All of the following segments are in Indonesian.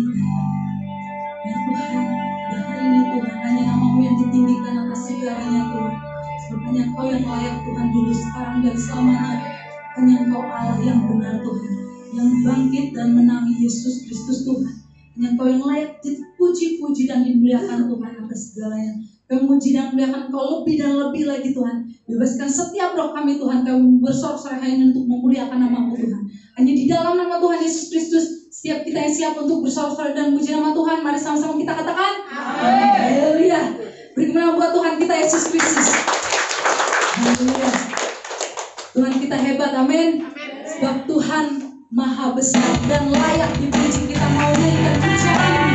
Ya Tuhan, pada hari ini Tuhan, hanya nama-Mu yang ditinggikan atas segalanya Tuhan. Sebab hanya Engkau yang layak Tuhan dulu, sekarang dan selamanya. Hanya Engkau Allah yang benar Tuhan, yang bangkit dan menang, Yesus Kristus Tuhan. Hanya Engkau yang layak dipuji-puji dan dimuliakan Tuhan atas segalanya. Kami memuji dan memuliakan Engkau lebih dan lebih lagi Tuhan. Bebaskan setiap roh kami Tuhan, kami bersorak-sorai hanya untuk memuliakan nama-Mu Tuhan. Hanya di dalam nama Tuhan Yesus Kristus, setiap kita yang siap untuk bersorak-sorai dan memuji nama Tuhan, mari sama-sama kita katakan amin. Haleluya. Beri kemuliaan buat Tuhan kita Yesus Kristus. Haleluya. Tuhan kita hebat, amin. Sebab Tuhan maha besar dan layak dipuji. Kita mau nyanyikan pujian ini.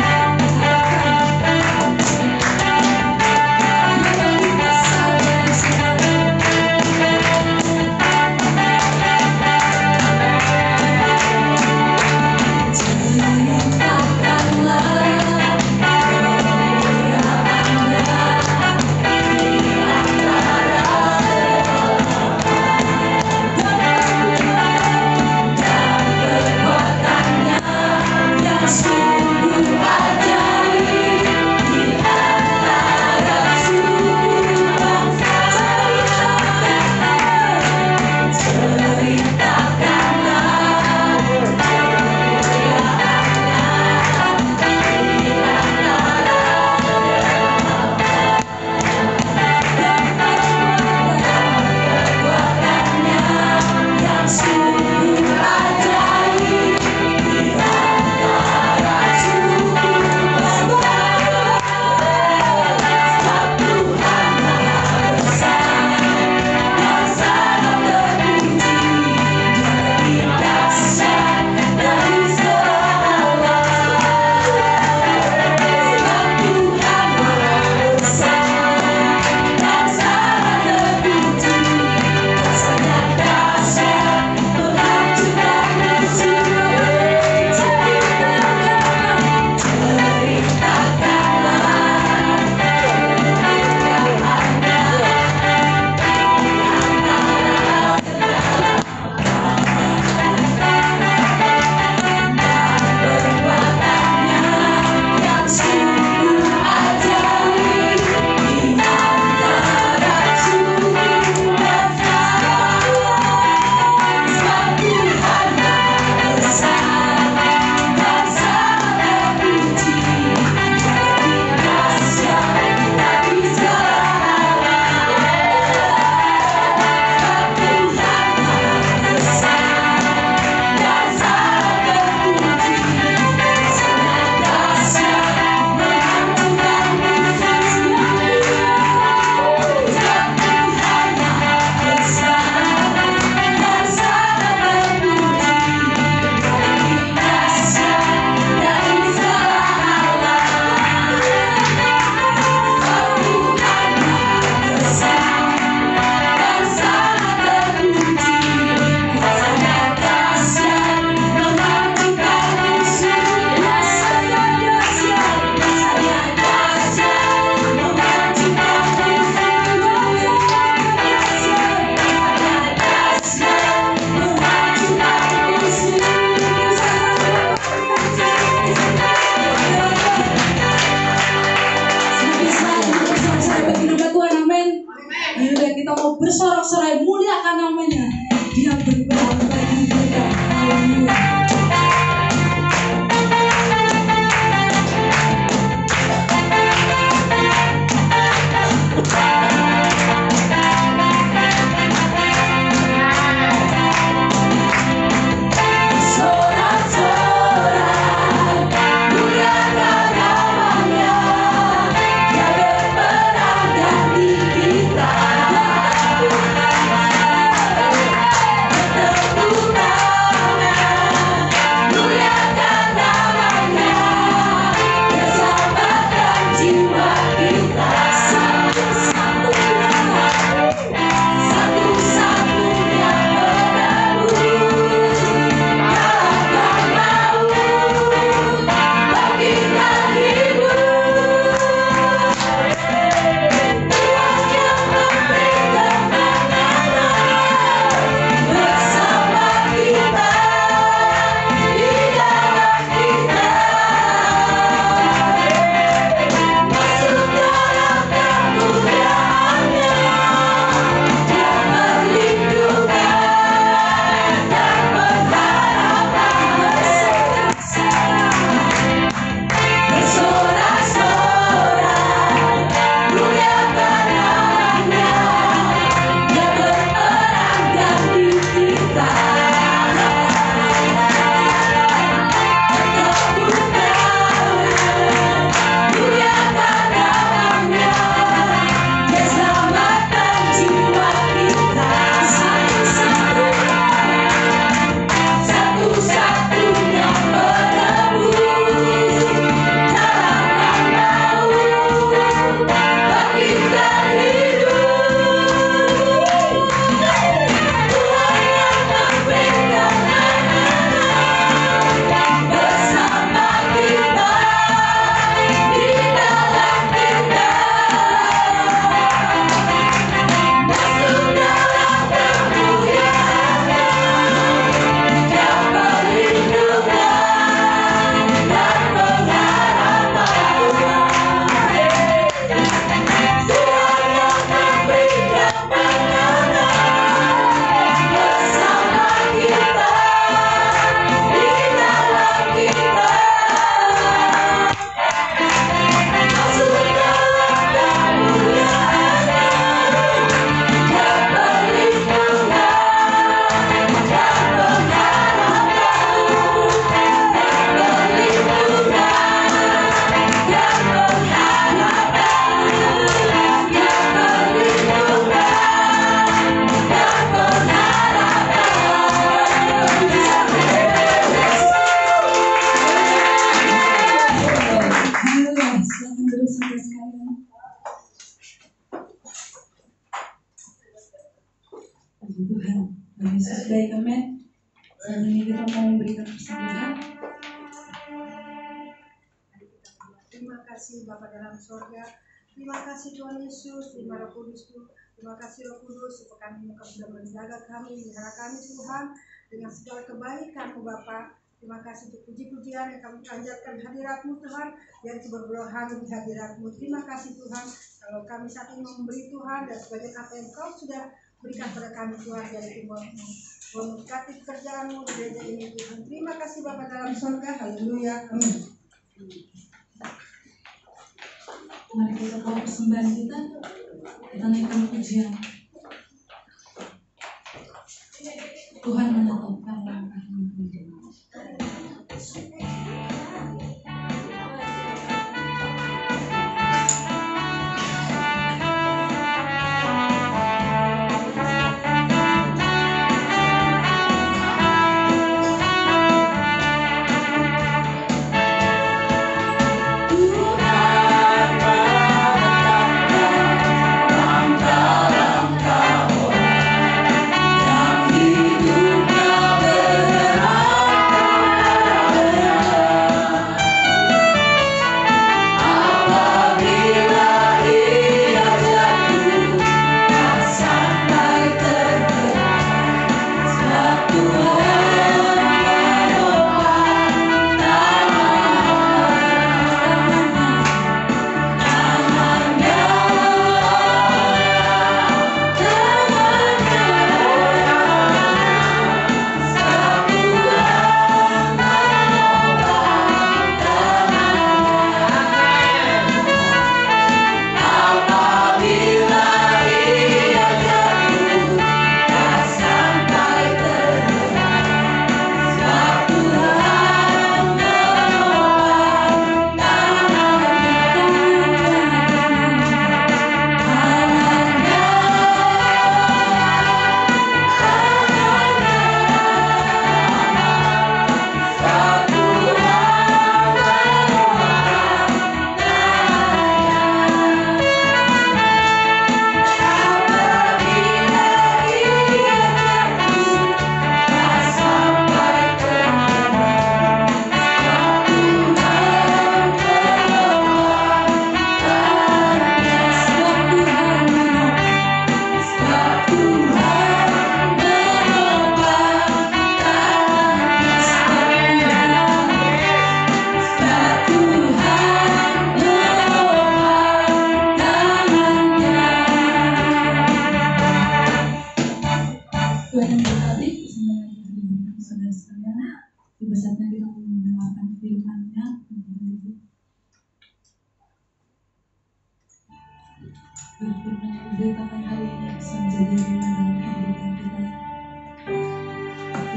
Yes. Yesus baik, amin. Saat ini kita mau memberikan persembahan. Terima kasih Bapa dalam sorga. Terima kasih Tuhan Yesus, terima Roh Kudus. Terima kasih Roh Kudus, sepekan ini Engkau sudah menjaga kami, melihara kami Tuhan, dengan segala kebaikan-Mu Bapa. Terima kasih untuk puji-pujian yang kami panjatkan hadirat-Mu Tuhan, yang berberohan di hadirat-Mu. Terima kasih Tuhan, kalau kami saat ini memberi Tuhan, dan sebagian apa yang Kau sudah berikan pada kami Tuhan, yaitu memberkati pekerjaan-Mu di gereja ini Tuhan. Terima kasih Bapa dalam surga, haleluya, amin. Mari kita bawa persembahan kita naikkan pujian. Tuhan menetapkan langkah-Mu. Saatnya kita mendengarkan firman-Nya. Firman yang diberitakan hari ini bisa menjadi ringan dalam kehidupan kita.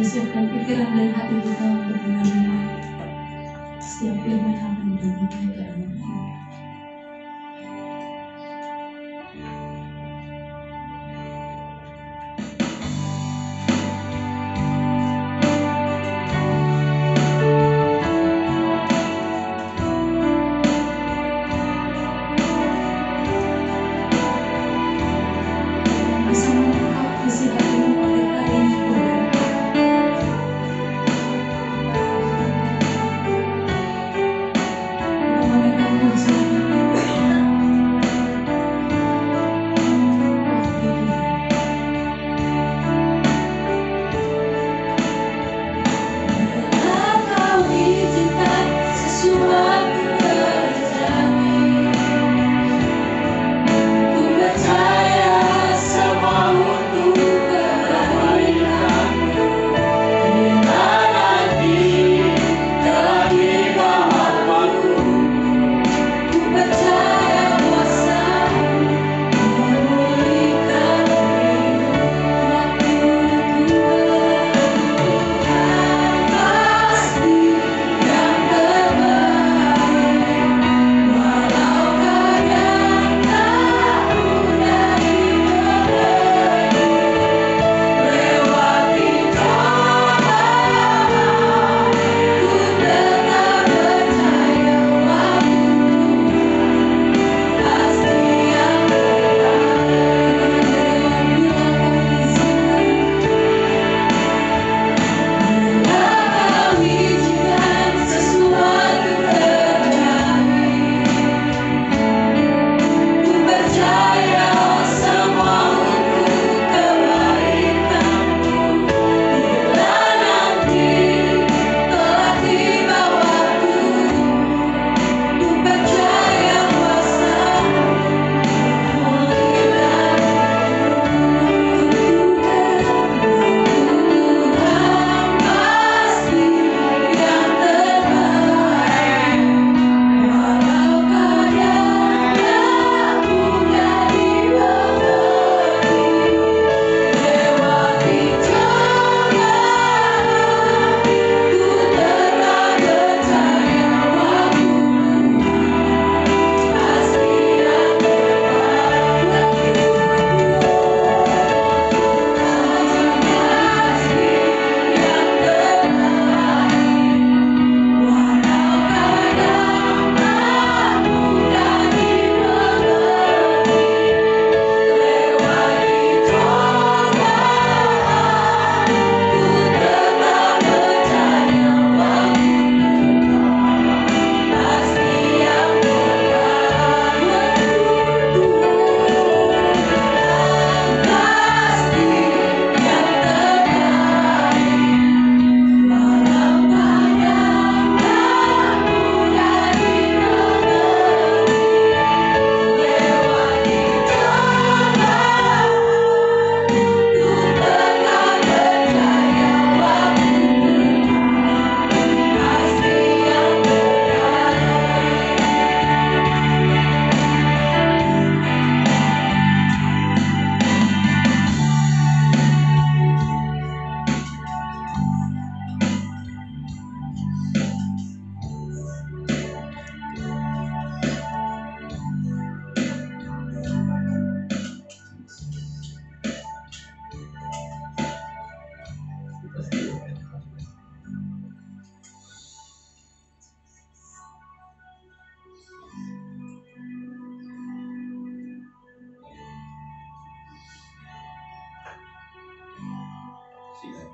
Siapkan pikiran dan hati kita untuk menerima setiap firman yang akan diberikan ke dalam hidup.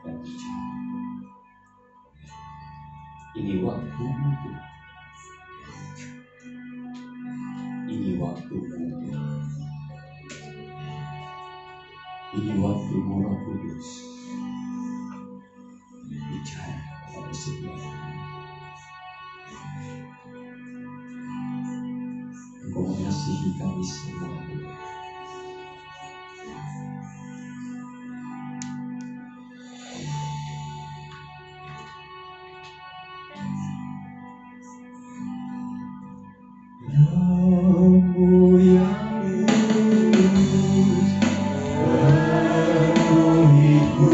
dan bicara. Ini waktumu Tuhan. Ini waktumu Tuhan. Ini waktumu Roh Kudus. Bicara kepada setiap kami. Engkau mengasihi kami semua Tuhan. Roh-Mu yang kudus penuhiku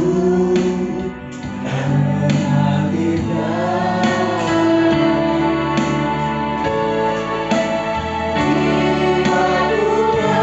dan mengalirkan jiwaku.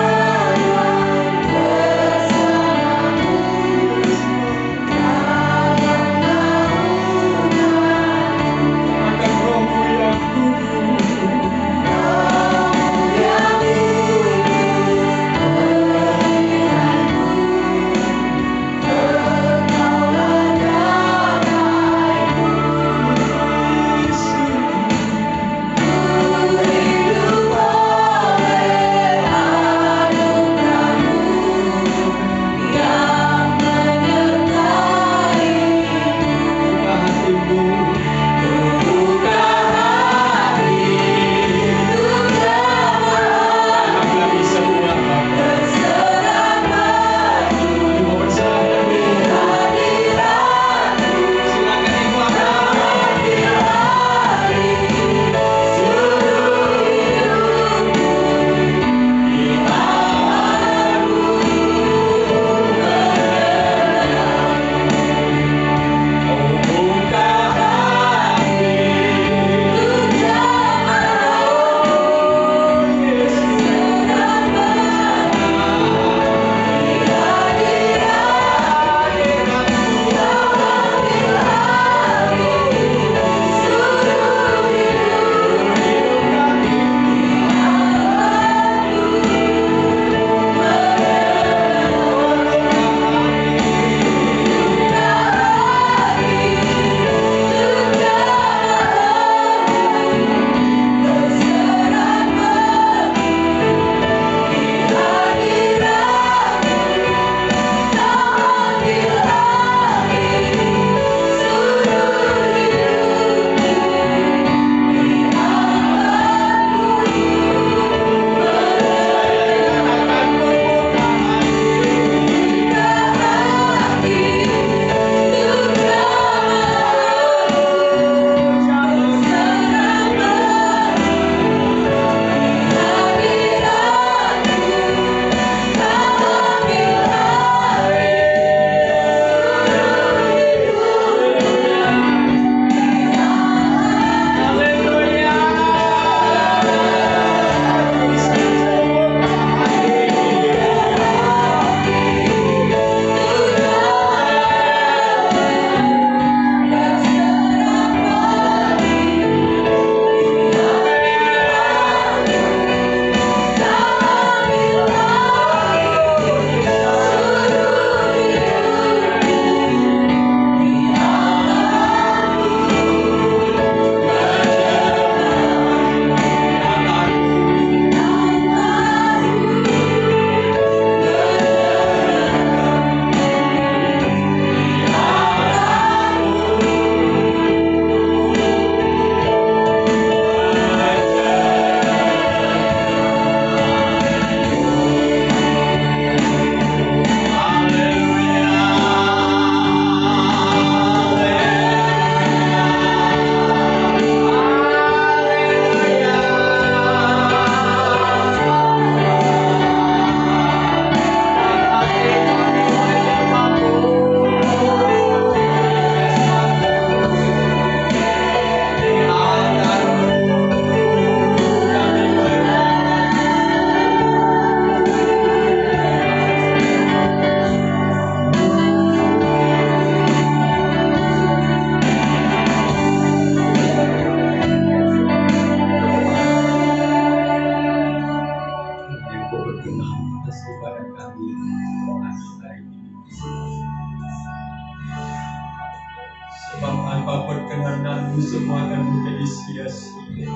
semua akan menjadi sia-sia.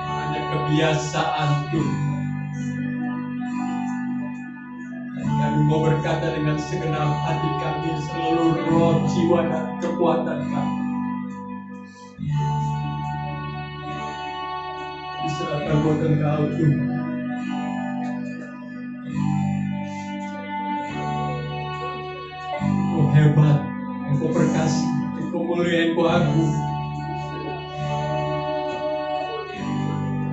Hanya kebiasaan Tuhan. Kami mau berkata dengan segenap hati kami, seluruh roh, jiwa, dan kekuatan kami diserahkan buat Engkau Tuhan. Engkau hebat, Engkau perkasa, Engkau mulia, Engkau agung.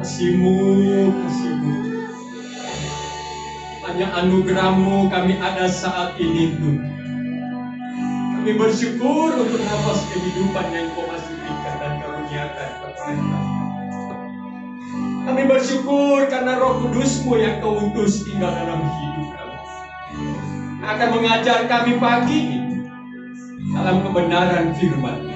Kasih-Mu, kasih-Mu. Hanya anugerah-Mu kami ada saat ini Tuhan. Kami bersyukur untuk nafas kehidupan yang Kau masih berikan dan karuniakan kepada kami. Kami bersyukur karena Roh Kudus-Mu yang Kau utus tinggal dalam hidup kami, akan mengajar kami pagi ini dalam kebenaran firman.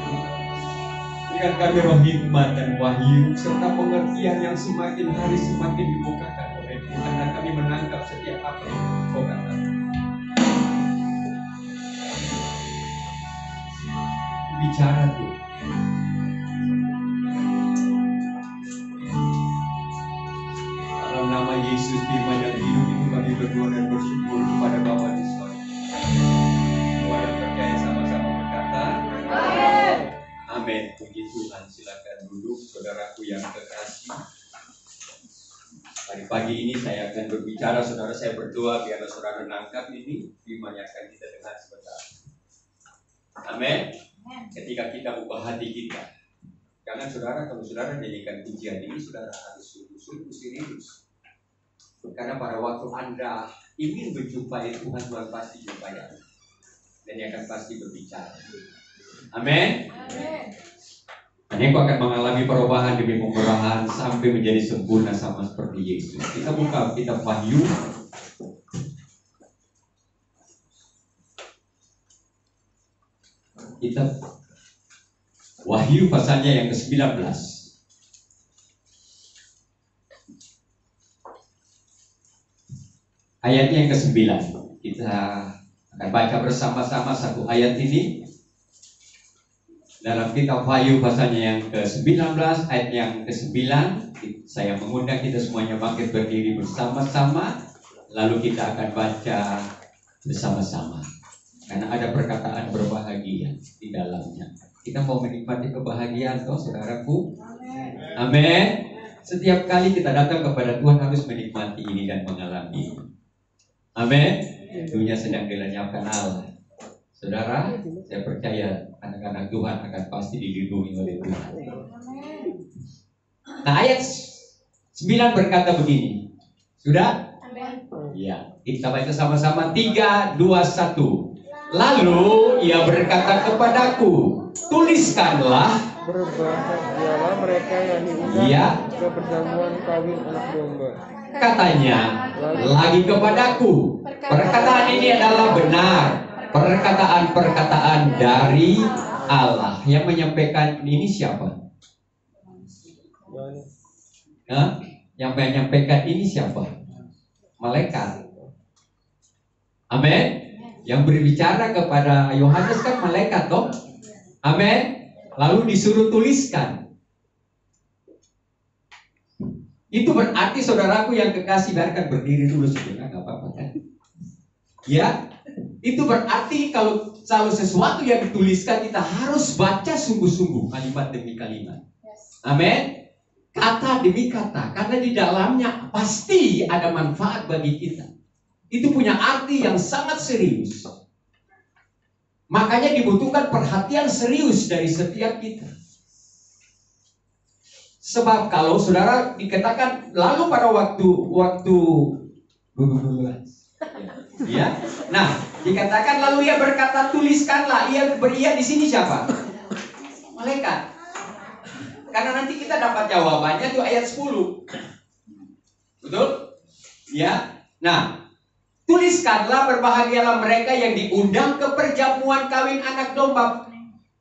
Berikan kami roh hikmat dan wahyu serta pengertian yang semakin hari semakin dibukakan oleh Tuhan, dan kami menangkap setiap apa yang Kau katakan. Bicara Tuhan. Dalam nama Yesus firman yang hidup itu kami berdoa dan bersyukur kepada Bapa di sorga. Semua yang percaya sama-sama berkata, Amin. Amin. Puji Tuhan. Silakan duduk, saudaraku yang kekasih. Pagi ini saya akan berbicara, saudara. Saya berdoa biar saudara menangkap ini firman yang akan kita dengar sebentar. Amin. Ketika kita buka hati kita, jangan saudara, kalau saudara nyanyikan pujian ini, saudara harus sungguh-sungguh serius. Karena pada waktu Anda ingin menjumpai Tuhan, Tuhan pasti jumpai Anda, dan Dia akan pasti berbicara. Amin. Dan engkau akan mengalami perubahan demi pemurahan sampai menjadi sempurna sama seperti Yesus. Kita buka kitab Wahyu. Kitab Wahyu pasalnya yang ke-19. Ayatnya yang ke-9. Kita akan baca bersama-sama satu ayat ini dalam kitab Wahyu pasalnya yang ke-19 ayat yang ke-9. Saya mengundang kita semuanya bangkit berdiri bersama-sama, lalu kita akan baca bersama-sama. Karena ada perkataan berbahagia di dalamnya. Kita mau menikmati kebahagiaan, toh, saudaraku. Amin. Setiap kali kita datang kepada Tuhan harus menikmati ini dan mengalami. Amin. Dunia sedang dilenyapkan Allah. Saudara, saya percaya anak-anak Tuhan akan pasti dilindungi oleh Tuhan. Nah, ayat 9 berkata begini. Sudah? Ya, kita baca sama-sama. 3, 2, 1. Lalu ia berkata kepadaku, tuliskanlah. Berbahagialah mereka yang diundang ke perjamuan kawin anak domba. Katanya lagi kepadaku, perkataan ini adalah benar, perkataan-perkataan dari Allah. Yang menyampaikan ini siapa? Yang menyampaikan ini siapa? Malaikat. Amin. Yang berbicara kepada Yohanes kan malaikat, toh? Amin. Lalu disuruh tuliskan. Itu berarti, saudaraku yang kekasih, biarkan berdiri dulu sebentar, nggak apa-apa kan? Ya, itu berarti kalau sesuatu yang dituliskan kita harus baca sungguh-sungguh kalimat demi kalimat. Amin. Kata demi kata, karena di dalamnya pasti ada manfaat bagi kita. Itu punya arti yang sangat serius. Makanya dibutuhkan perhatian serius dari setiap kita. Sebab kalau saudara dikatakan lalu pada waktu ya. Nah, dikatakan lalu ia berkata tuliskanlah. Ia di sini siapa? Malaikat. Karena nanti kita dapat jawabannya tuh ayat 10. Betul? Ya. Nah, tuliskanlah, berbahagialah mereka yang diundang ke perjamuan kawin anak domba.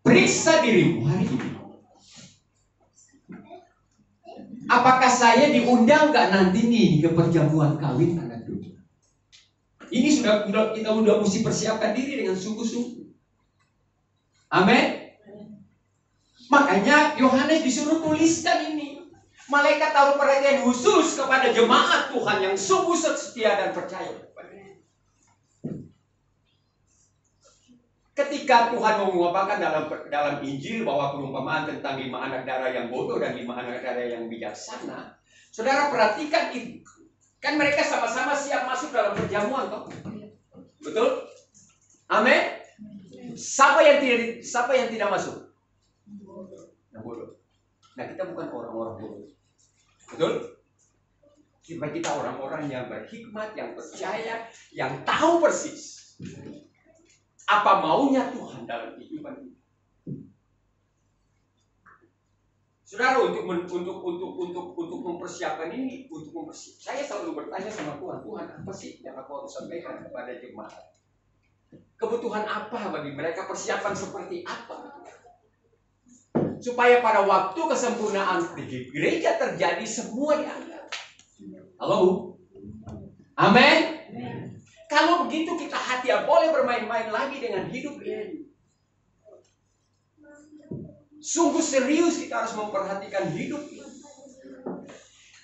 Periksa dirimu hari ini. Apakah saya diundang gak nanti nih ke perjamuan kawin anak domba? Ini kita udah mesti persiapkan diri dengan sungguh-sungguh. Amin. Makanya Yohanes disuruh tuliskan ini. Malaikat taruh perhatian khusus kepada jemaat Tuhan yang sungguh setia dan percaya. Ketika Tuhan mengungkapkan dalam Injil bahwa perumpamaan tentang 5 anak darah yang bodoh dan 5 anak darah yang bijaksana, saudara perhatikan itu. Kan mereka sama-sama siap masuk dalam perjamuan, toh? Betul? Amin. Siapa yang tidak masuk? Yang bodoh. Nah, kita bukan orang-orang bodoh. Betul? Kita orang-orang yang berhikmat, yang percaya, yang tahu persis apa maunya Tuhan dalam kehidupan kita. Saudara, untuk mempersiapkan ini, saya selalu bertanya sama Tuhan, Tuhan apa sih yang aku harus sampaikan kepada jemaat? Kebutuhan apa bagi mereka? Persiapan seperti apa? Supaya pada waktu kesempurnaan di gereja terjadi semua dianggap. Halo? Amin. Kalau begitu kita hati boleh bermain-main lagi dengan hidup ini. Sungguh serius kita harus memperhatikan hidup ini.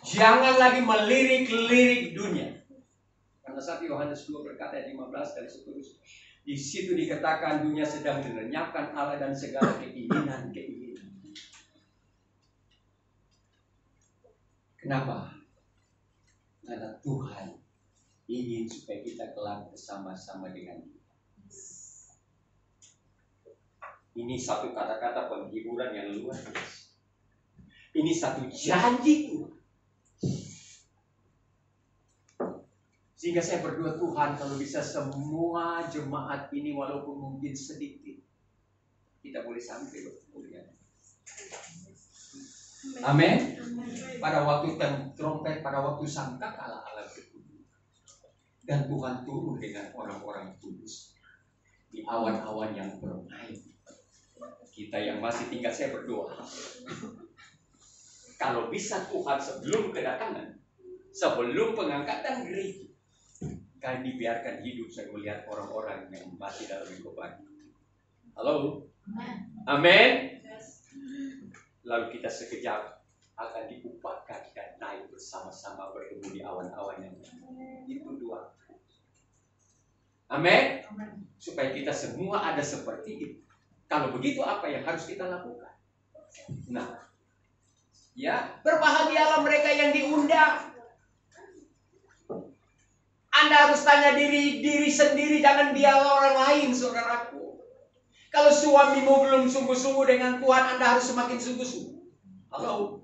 Jangan lagi melirik-lirik dunia. Karena saat Yohanes 2 berkata 15 dan seterusnya. Di situ dikatakan dunia sedang dilenyapkan Allah dan segala keinginan. Kenapa? Karena Tuhan ingin supaya kita kelak bersama-sama dengan Dia. Ini satu kata-kata penghiburan yang luar biasa. Ini satu janji Tuhan. Sehingga saya berdoa Tuhan kalau bisa semua jemaat ini walaupun mungkin sedikit kita boleh sampai berkuliah. Amin. Pada waktu trompet, pada waktu sangkakala Allah berbunyi dan Tuhan turun dengan orang-orang kudus di awan-awan yang bermain. Kita yang masih tinggal, saya berdoa kalau bisa Tuhan sebelum kedatangan, sebelum pengangkatan gereja, kan dibiarkan hidup saya melihat orang-orang yang masih dalam kehidupan. Halo? Amin. Lalu kita sekejap akan diupahkan dan naik bersama-sama bertemu di awan-awan yang itu dua. Amin. Supaya kita semua ada seperti itu. Kalau begitu apa yang harus kita lakukan? Nah, ya, berbahagialah mereka yang diundang. Anda harus tanya diri sendiri, jangan biarkan orang lain, saudaraku. Kalau suamimu belum sungguh-sungguh dengan Tuhan, Anda harus semakin sungguh-sungguh. Halo?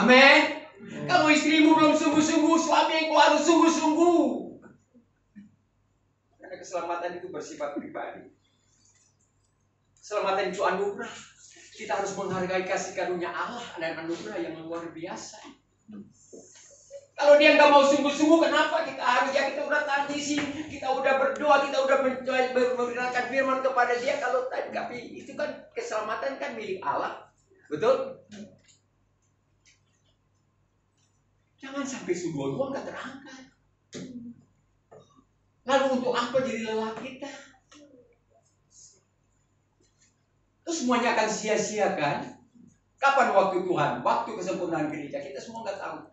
Amin. Kalau istrimu belum sungguh-sungguh, suamiku harus sungguh-sungguh. Karena keselamatan itu bersifat pribadi. Keselamatan itu anugerah. Kita harus menghargai kasih karunia Allah dan anugerah yang luar biasa. Kalau dia nggak mau sungguh-sungguh, kenapa kita harus? Ya kita udah tangisi, kita udah berdoa, kita udah memberikan firman kepada dia. Kalau tapi itu kan keselamatan kan milik Allah, betul? Jangan sampai sungguh nggak terangkat. Lalu untuk apa jadi lelah kita? Terus semuanya akan sia-sia kan? Kapan waktu Tuhan? Waktu kesempurnaan gereja kita semua nggak tahu.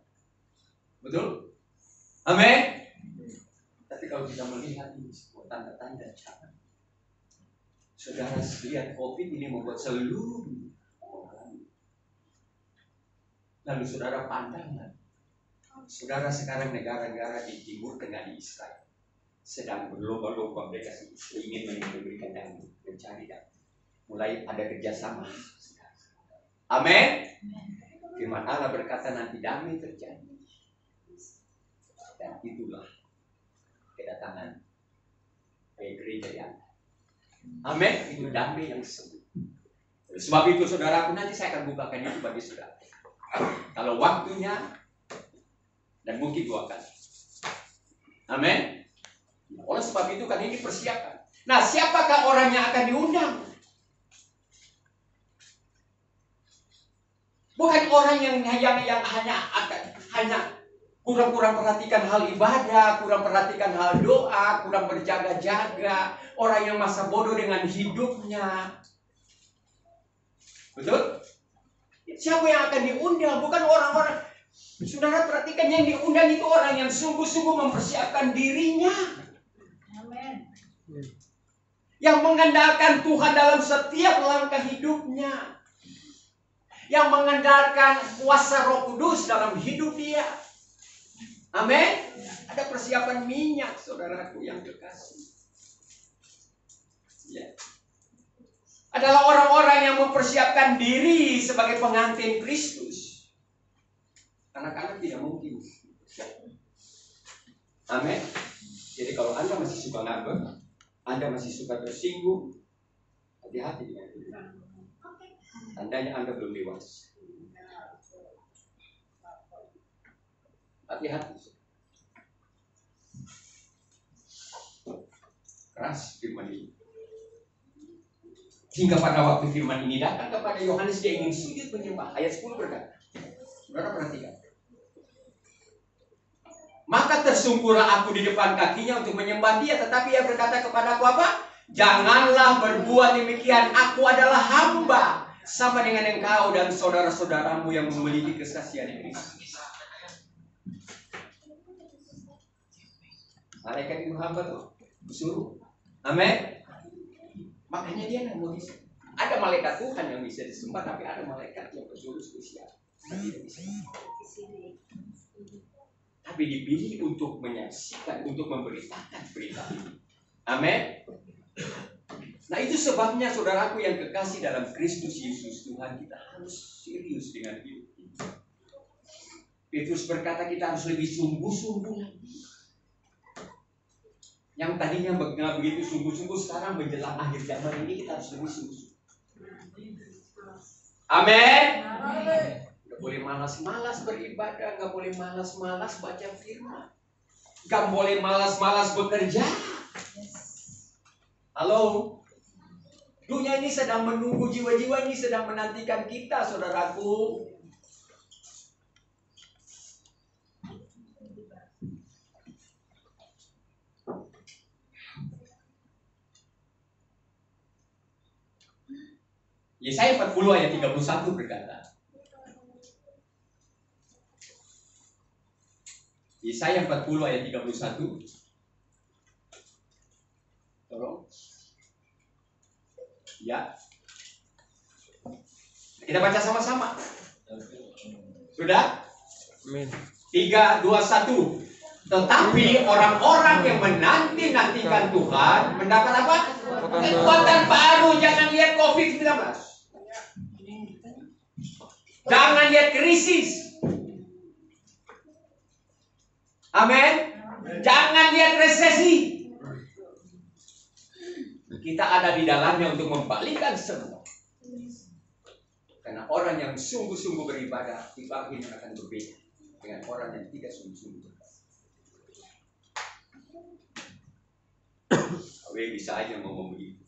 Betul? Amin. Tapi kalau kita melihat ini sebuah tanda-tanda jangan. Saudara lihat COVID ini membuat seluruh orang. Lalu saudara pandangan. Saudara sekarang negara-negara di Timur Tengah di Israel sedang berlomba-lomba mereka ingin memberikan damai, mencari damai. Mulai ada kerjasama. Amin. Firman Allah berkata nanti damai terjadi. Dan itulah kedatangan gereja yang amin. Itu damai yang sempurna. Sebab itu saudaraku, nanti saya akan bukakan itu bagi saudara. Kalau waktunya dan mungkin 2 kali. Amin. Oleh sebab itu kan ini persiapan. Nah, siapakah orang yang akan diundang? Bukan orang yang hanya kurang perhatikan hal ibadah, kurang perhatikan hal doa, kurang berjaga-jaga, orang yang masa bodoh dengan hidupnya. Betul? Siapa yang akan diundang? Bukan orang-orang. Saudara perhatikan, yang diundang itu orang yang sungguh-sungguh mempersiapkan dirinya. Amin. Yang mengandalkan Tuhan dalam setiap langkah hidupnya. Yang mengandalkan kuasa Roh Kudus dalam hidup dia. Amin. Ada persiapan minyak, saudaraku yang kekasih. Ya. Adalah orang-orang yang mempersiapkan diri sebagai pengantin Kristus. Anak-anak tidak mungkin. Amin. Jadi kalau Anda masih suka ngambek, Anda masih suka tersinggung, hati-hati dengan itu. Tandanya Anda belum dewasa. Hati-hati. Keras firman ini. Hingga pada waktu firman ini datang kepada Yohanes, dia ingin sujud menyembah. Ayat 10 berkata, saudara perhatikan. Maka tersungkurlah aku di depan kakinya untuk menyembah dia. Tetapi ia berkata kepadaku apa? Janganlah berbuat demikian. Aku adalah hamba. Sama dengan engkau dan saudara-saudaramu yang memiliki kesaksian Kristus. Malaikat itu hamba tuh. Disuruh. Amin. Makanya dia nggak mau disembah. Ada malaikat Tuhan yang bisa disembah, tapi ada malaikat yang bersuruh spesial. Tidak bisa. Tapi dipilih untuk menyaksikan, untuk memberitakan berita ini. Amin. Nah itu sebabnya saudaraku yang kekasih dalam Kristus Yesus, Tuhan kita harus serius dengan hidup ini. Petrus berkata kita harus lebih sungguh-sungguh lagi. Yang tadinya nggak begitu sungguh-sungguh, sekarang menjelang akhir zaman ini kita harus lebih sungguh-sungguh. Amin. Nggak boleh malas-malas beribadah, nggak boleh malas-malas baca firman, nggak boleh malas-malas bekerja. Halo, dunia ini sedang menunggu, jiwa-jiwa ini sedang menantikan kita, saudaraku. Yesaya 40 ayat 31 berkata. Yesaya 40 ayat 31. Tolong. Ya. Kita baca sama-sama. Sudah? Amin. 3, 2, 1. Tetapi orang-orang yang menanti-nantikan Tuhan mendapat apa? Kekuatan baru. Jangan lihat COVID-19. Jangan lihat krisis. Amin. Jangan lihat resesi. Kita ada di dalamnya untuk membalikkan semua. Karena orang yang sungguh-sungguh beribadah di pagi ini akan berbeda dengan orang yang tidak sungguh-sungguh beribadah. Awe bisa aja ngomong begitu.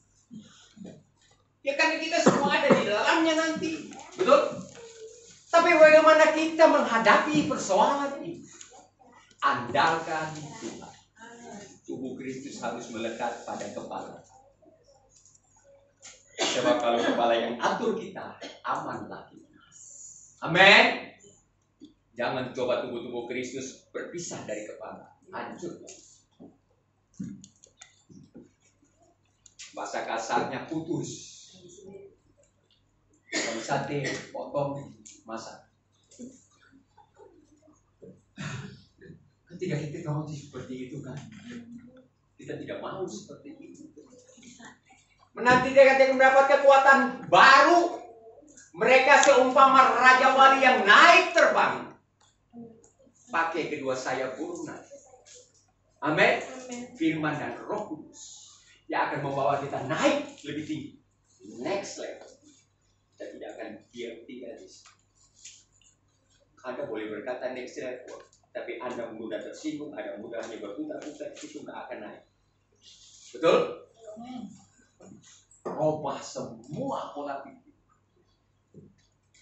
Ya karena kita semua ada di dalamnya nanti. Betul? Tapi bagaimana kita menghadapi persoalan ini? Andalkan Tuhan. Tubuh Kristus harus melekat pada kepala. Sebab kalau kepala yang atur kita, amanlah kita. Amin. Jangan coba tubuh-tubuh Kristus berpisah dari kepala. Hancur. Bahasa kasarnya putus. Kalau sate, potong, masak. Ketika kita tahu seperti itu kan, kita tidak mau seperti itu. Menanti dia katanya mendapat kekuatan baru. Mereka seumpama raja wali yang naik terbang, pakai kedua sayap burung. Amin. Firman dan Roh Kudus yang akan membawa kita naik lebih tinggi, next level. Kita tidak akan diam tinggal di sini. Anda boleh berkata next level, tapi Anda mudah tersinggung, Anda mudahnya berputar-putar, itu nggak akan naik. Betul? Robah semua pola pikir.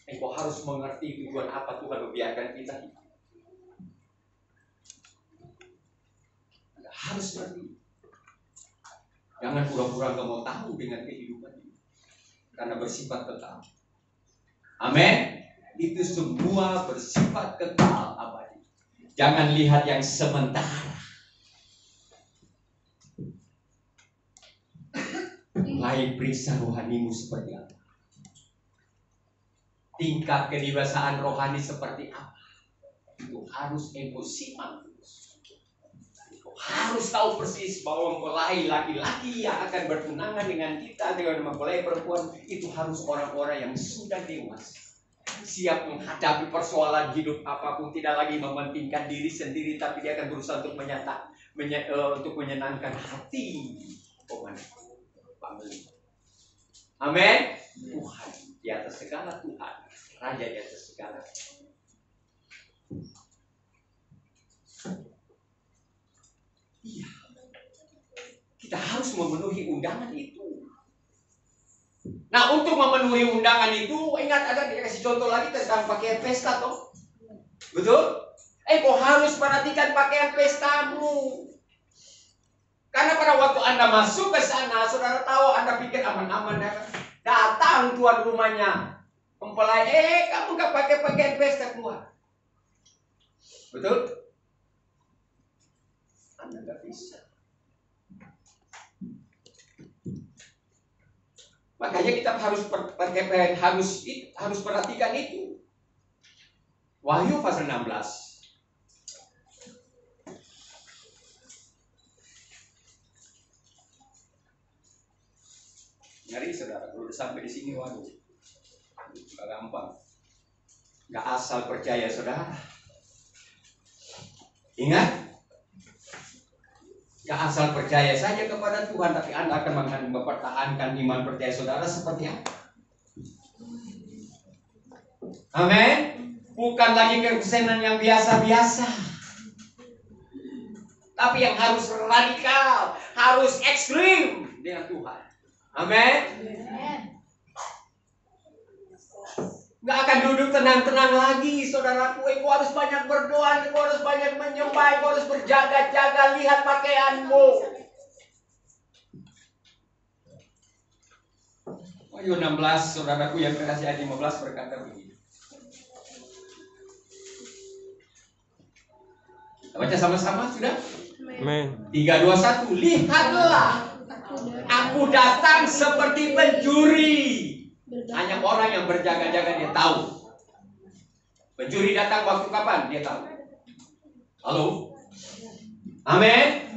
Engkau harus mengerti tujuan apa Tuhan membiarkan kita hidup. Anda harus ngerti. Jangan pura-pura nggak mau tahu dengan kehidupan ini, karena bersifat tetap. Amin. Itu semua bersifat kekal abadi. Jangan lihat yang sementara. Mulai periksa rohanimu seperti apa. Tingkat kedewasaan rohani seperti apa. Itu harus emosi mampus. Harus tahu persis bahwa mempelai laki-laki yang akan bertunangan dengan kita, dengan mempelai perempuan, itu harus orang-orang yang sudah dewasa, siap menghadapi persoalan hidup apapun, tidak lagi mementingkan diri sendiri, tapi dia akan berusaha untuk untuk menyenangkan hati family. Amin. Tuhan di atas segala Tuhan, Raja di atas segala. Iya, kita harus memenuhi undangan itu. Nah, untuk memenuhi undangan itu, ingat ada dikasih contoh lagi tentang pakaian pesta, toh, betul? Kau harus perhatikan pakaian pestamu. Karena pada waktu Anda masuk ke sana, saudara tahu, Anda pikir aman-aman ya. Datang tuan rumahnya, mempelai, kamu nggak pakai pakaian pesta keluar, betul? Anda nggak bisa. Makanya kita harus perhatikan itu. Wahyu pasal 16. Ngeri saudara, kalau udah sampai di sini, waduh, nggak gampang. Nggak asal percaya saudara. Ingat. Gak asal percaya saja kepada Tuhan, tapi Anda akan mempertahankan iman percaya saudara seperti apa? Amin. Bukan lagi kekristenan yang biasa-biasa, tapi yang harus radikal, harus ekstrim dengan Tuhan. Amin. Gak akan duduk tenang-tenang lagi, saudaraku. Kau harus banyak berdoa, kau harus banyak menyembah, kau harus berjaga-jaga. Lihat pakaianmu. Wahyu 16, saudaraku yang kekasih, ayat 15 berkata begini. Kita baca sama-sama, sudah? Amin. 3, 2, 1. Lihatlah, aku datang seperti pencuri. Hanya orang yang berjaga-jaga dia tahu. Pencuri datang waktu kapan? Dia tahu. Halo? Amin?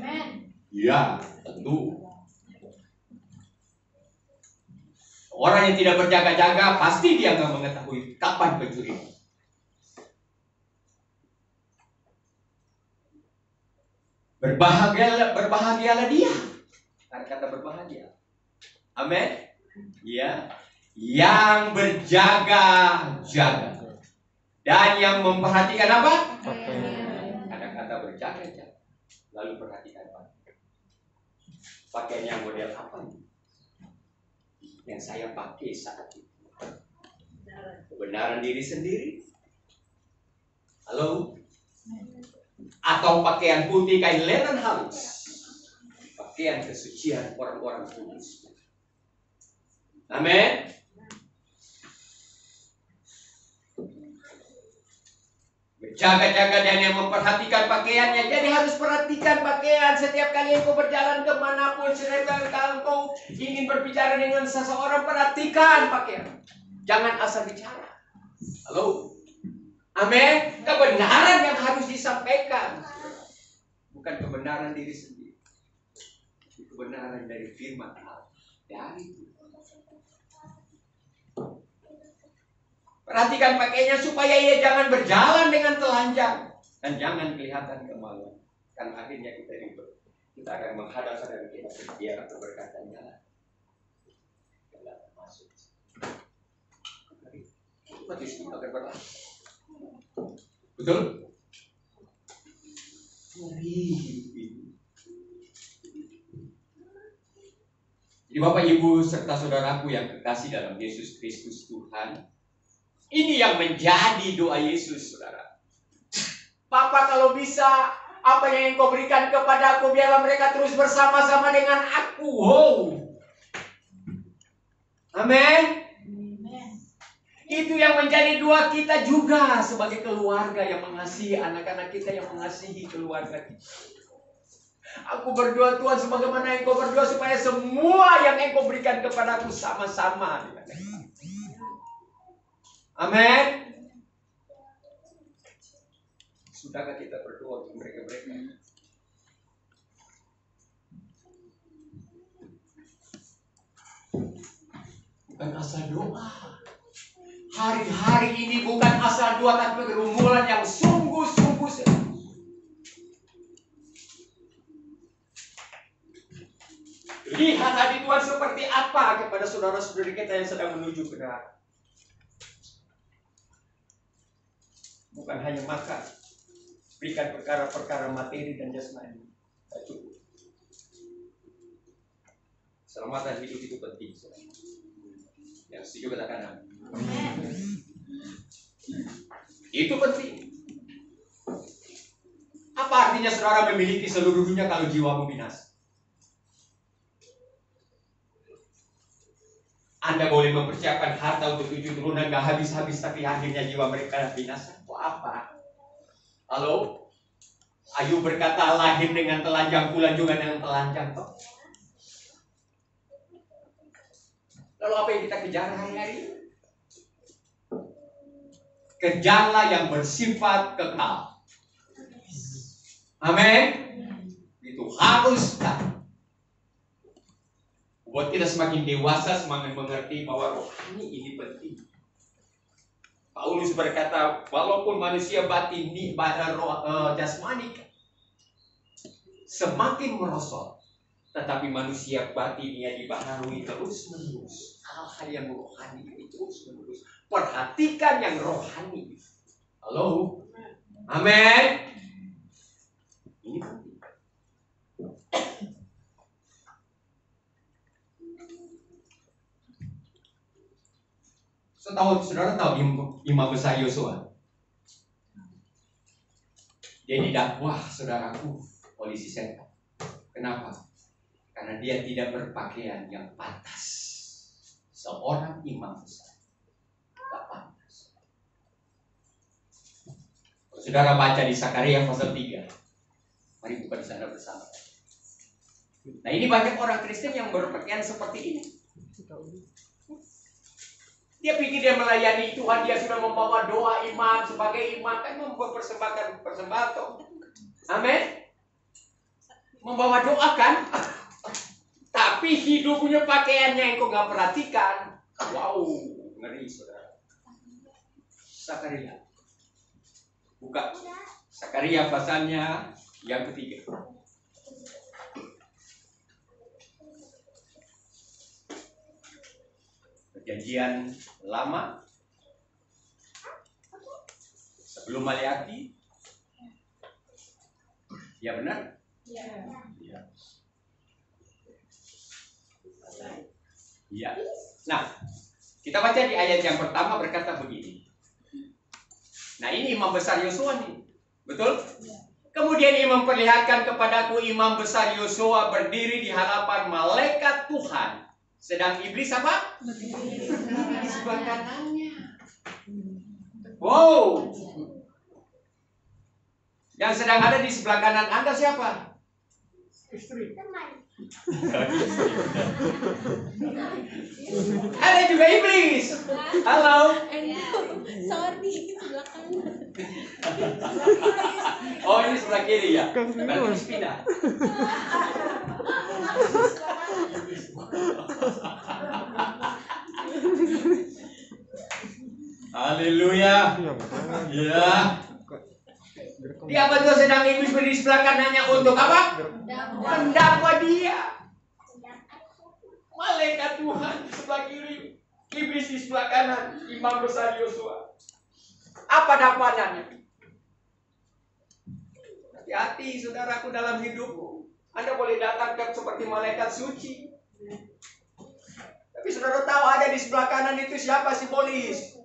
Ya, tentu. Orang yang tidak berjaga-jaga pasti dia nggak mengetahui kapan pencuri. Berbahagialah dia. Ada kata berbahagia. Amin? Ya. Yang berjaga-jaga dan yang memperhatikan apa? Ada kata berjaga-jaga. Lalu perhatikan apa? Pakaian yang model apa? Yang saya pakai saat itu. Kebenaran diri sendiri. Halo? Atau pakaian putih kain linen halus. Pakaian kesucian orang-orang kudus. Amin. Berjaga-jaga dan yang memperhatikan pakaiannya. Jadi harus perhatikan pakaian setiap kali kau berjalan kemanapun. Setiap kali kau ingin berbicara dengan seseorang, perhatikan pakaian. Jangan asal bicara. Halo? Amin. Kebenaran yang harus disampaikan, bukan kebenaran diri sendiri. Kebenaran dari firman Allah. Dari Tuhan. Perhatikan pakainya supaya ia jangan berjalan dengan telanjang dan jangan kelihatan kemaluan. Kan akhirnya kita akan menghadap saudara kita, dia akan berkata, "Jangan masuk." Umat Yesus akan berlaku. Betul? Jadi Bapak Ibu serta saudaraku yang kekasih dalam Yesus Kristus Tuhan, ini yang menjadi doa Yesus, saudara. Bapa, kalau bisa, apa yang Engkau berikan kepada aku, biarlah mereka terus bersama-sama dengan aku. Amin. Itu yang menjadi doa kita juga sebagai keluarga yang mengasihi anak-anak kita, yang mengasihi keluarga kita. Aku berdoa Tuhan sebagaimana Engkau berdoa supaya semua yang Engkau berikan kepadaku sama-sama. Amin. Sudahkah kita berdoa untuk mereka-mereka? Bukan asal doa. Hari-hari ini bukan asal doa, tapi pergumulan yang sungguh-sungguh serius. Lihat hati Tuhan seperti apa kepada saudara-saudari kita yang sedang menuju ke neraka. Bukan hanya makan, berikan perkara-perkara materi dan jasmani. Tidak cukup. Keselamatan hidup itu penting. Yang setuju katakan amin. Itu penting. Apa artinya saudara memiliki seluruh dunia kalau jiwamu binasa? Anda boleh mempersiapkan harta untuk 7 turunan gak habis-habis, tapi akhirnya jiwa mereka binasa. Kok apa? Halo? Ayub berkata lahir dengan telanjang, pulang juga dengan telanjang. Toh? Lalu apa yang kita kejar hari-hari? Kejarlah yang bersifat kekal. Amin. Itu harus kan. Buat kita semakin dewasa, semakin mengerti bahwa rohani ini penting. Paulus berkata, walaupun manusia batin di jasmani semakin merosot, tetapi manusia batinnya dibaharui terus menerus. Hal-hal yang rohani ini terus menerus. Perhatikan yang rohani. Halo, amin. Ini penting. Saudara tahu imam besar Yosua? Dia didakwa, saudaraku, polisi setan. Kenapa? Karena dia tidak berpakaian yang pantas. Seorang imam besar tidak pantas. Saudara baca di Sakaria pasal 3. Mari buka di sana bersama. Nah, ini banyak orang Kristen yang berpakaian seperti ini. Dia pikir dia melayani Tuhan, dia sudah membawa doa imam sebagai imam, kan mempersembahkan persembahan. Amin. Membawa doa kan? Tapi hidupnya pakaiannya yang kau nggak perhatikan. Wow, ngeri saudara. Sakaria. Buka. Sakaria pasalnya yang ketiga. Perjanjian lama sebelum Maleakhi. Ya benar? Ya. Ya. Nah, kita baca di ayat yang pertama berkata begini. Nah, ini imam besar Yosua nih. Betul? Kemudian ia memperlihatkan kepadaku imam besar Yosua berdiri di hadapan malaikat Tuhan. Sedang iblis apa? Di sebelah kanannya. Wow. Yang sedang ada di sebelah kanan Anda siapa? Istri. Ada juga iblis. Halo. Sorry, sebelah kanan. Oh, ini sebelah kiri ya. Berarti pindah. Haleluya. Ya. Dia betul sedang iblis berdiri di sebelah kanannya untuk apa? Mendakwa dia. Malaikat Tuhan di sebelah kiri, iblis di sebelah kanan, imam besar Yosua. Apa dakwaannya? Hati-hati saudaraku dalam hidupmu. Anda boleh datang seperti malaikat suci, tapi saudara tahu ada di sebelah kanan itu siapa? Simbolis.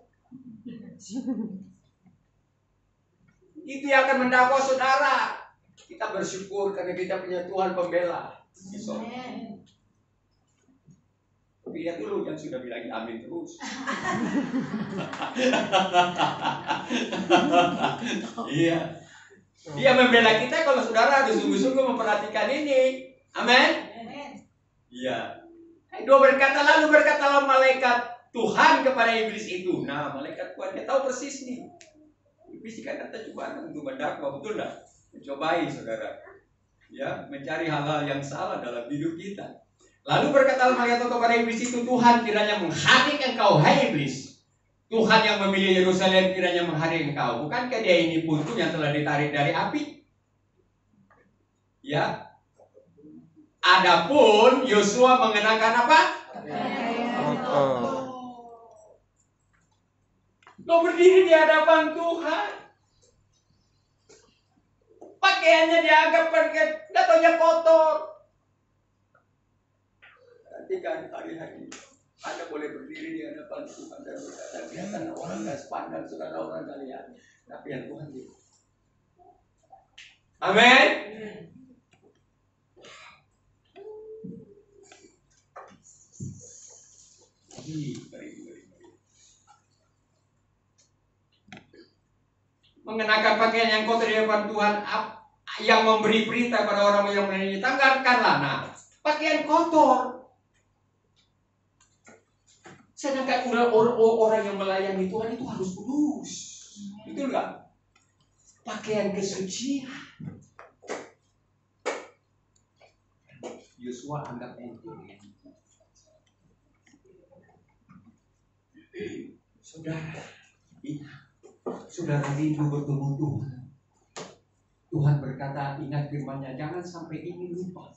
Itu yang akan mendakwa saudara. Kita bersyukur karena kita punya Tuhan pembela. Tapi Dia dulu yang sudah bilang amin terus. Iya. Dia membela kita kalau saudara harus sungguh-sungguh memperhatikan ini. Amin. Iya. Lalu berkatalah malaikat Tuhan kepada iblis itu. Nah, malaikat Tuhan dia tahu persis nih. Iblis kan kata cobaan untuk mendakwa, betul enggak? Mencobai saudara. Ya, mencari hal-hal yang salah dalam hidup kita. Lalu berkatalah malaikat kepada iblis itu, Tuhan kiranya menghadik engkau, hai iblis. Tuhan yang memilih Yerusalem kiranya menghadik engkau. Bukankah dia ini puntung yang telah ditarik dari api? Ya. Adapun Yosua mengenakan apa? Kau berdiri di hadapan Tuhan. Pakaiannya dianggap datanya kotor. Perhatikan hari-hari Anda boleh berdiri di hadapan Tuhan dan berkata, kelihatan orang gak sepandang saudara orang kalian, tapi yang Tuhan lihat. Amin. Mengenakan pakaian yang kotor di hadapan Tuhan, yang memberi perintah pada orang yang melayani, tanggalkanlah. Nah, pakaian kotor. Sedangkan orang yang melayani Tuhan itu harus kudus. Betul enggak? Pakaian kesucian. Yosua anggap enteng. Saudara rindu bertemu Tuhan. Tuhan berkata, ingat firman-Nya, jangan sampai ini lupa.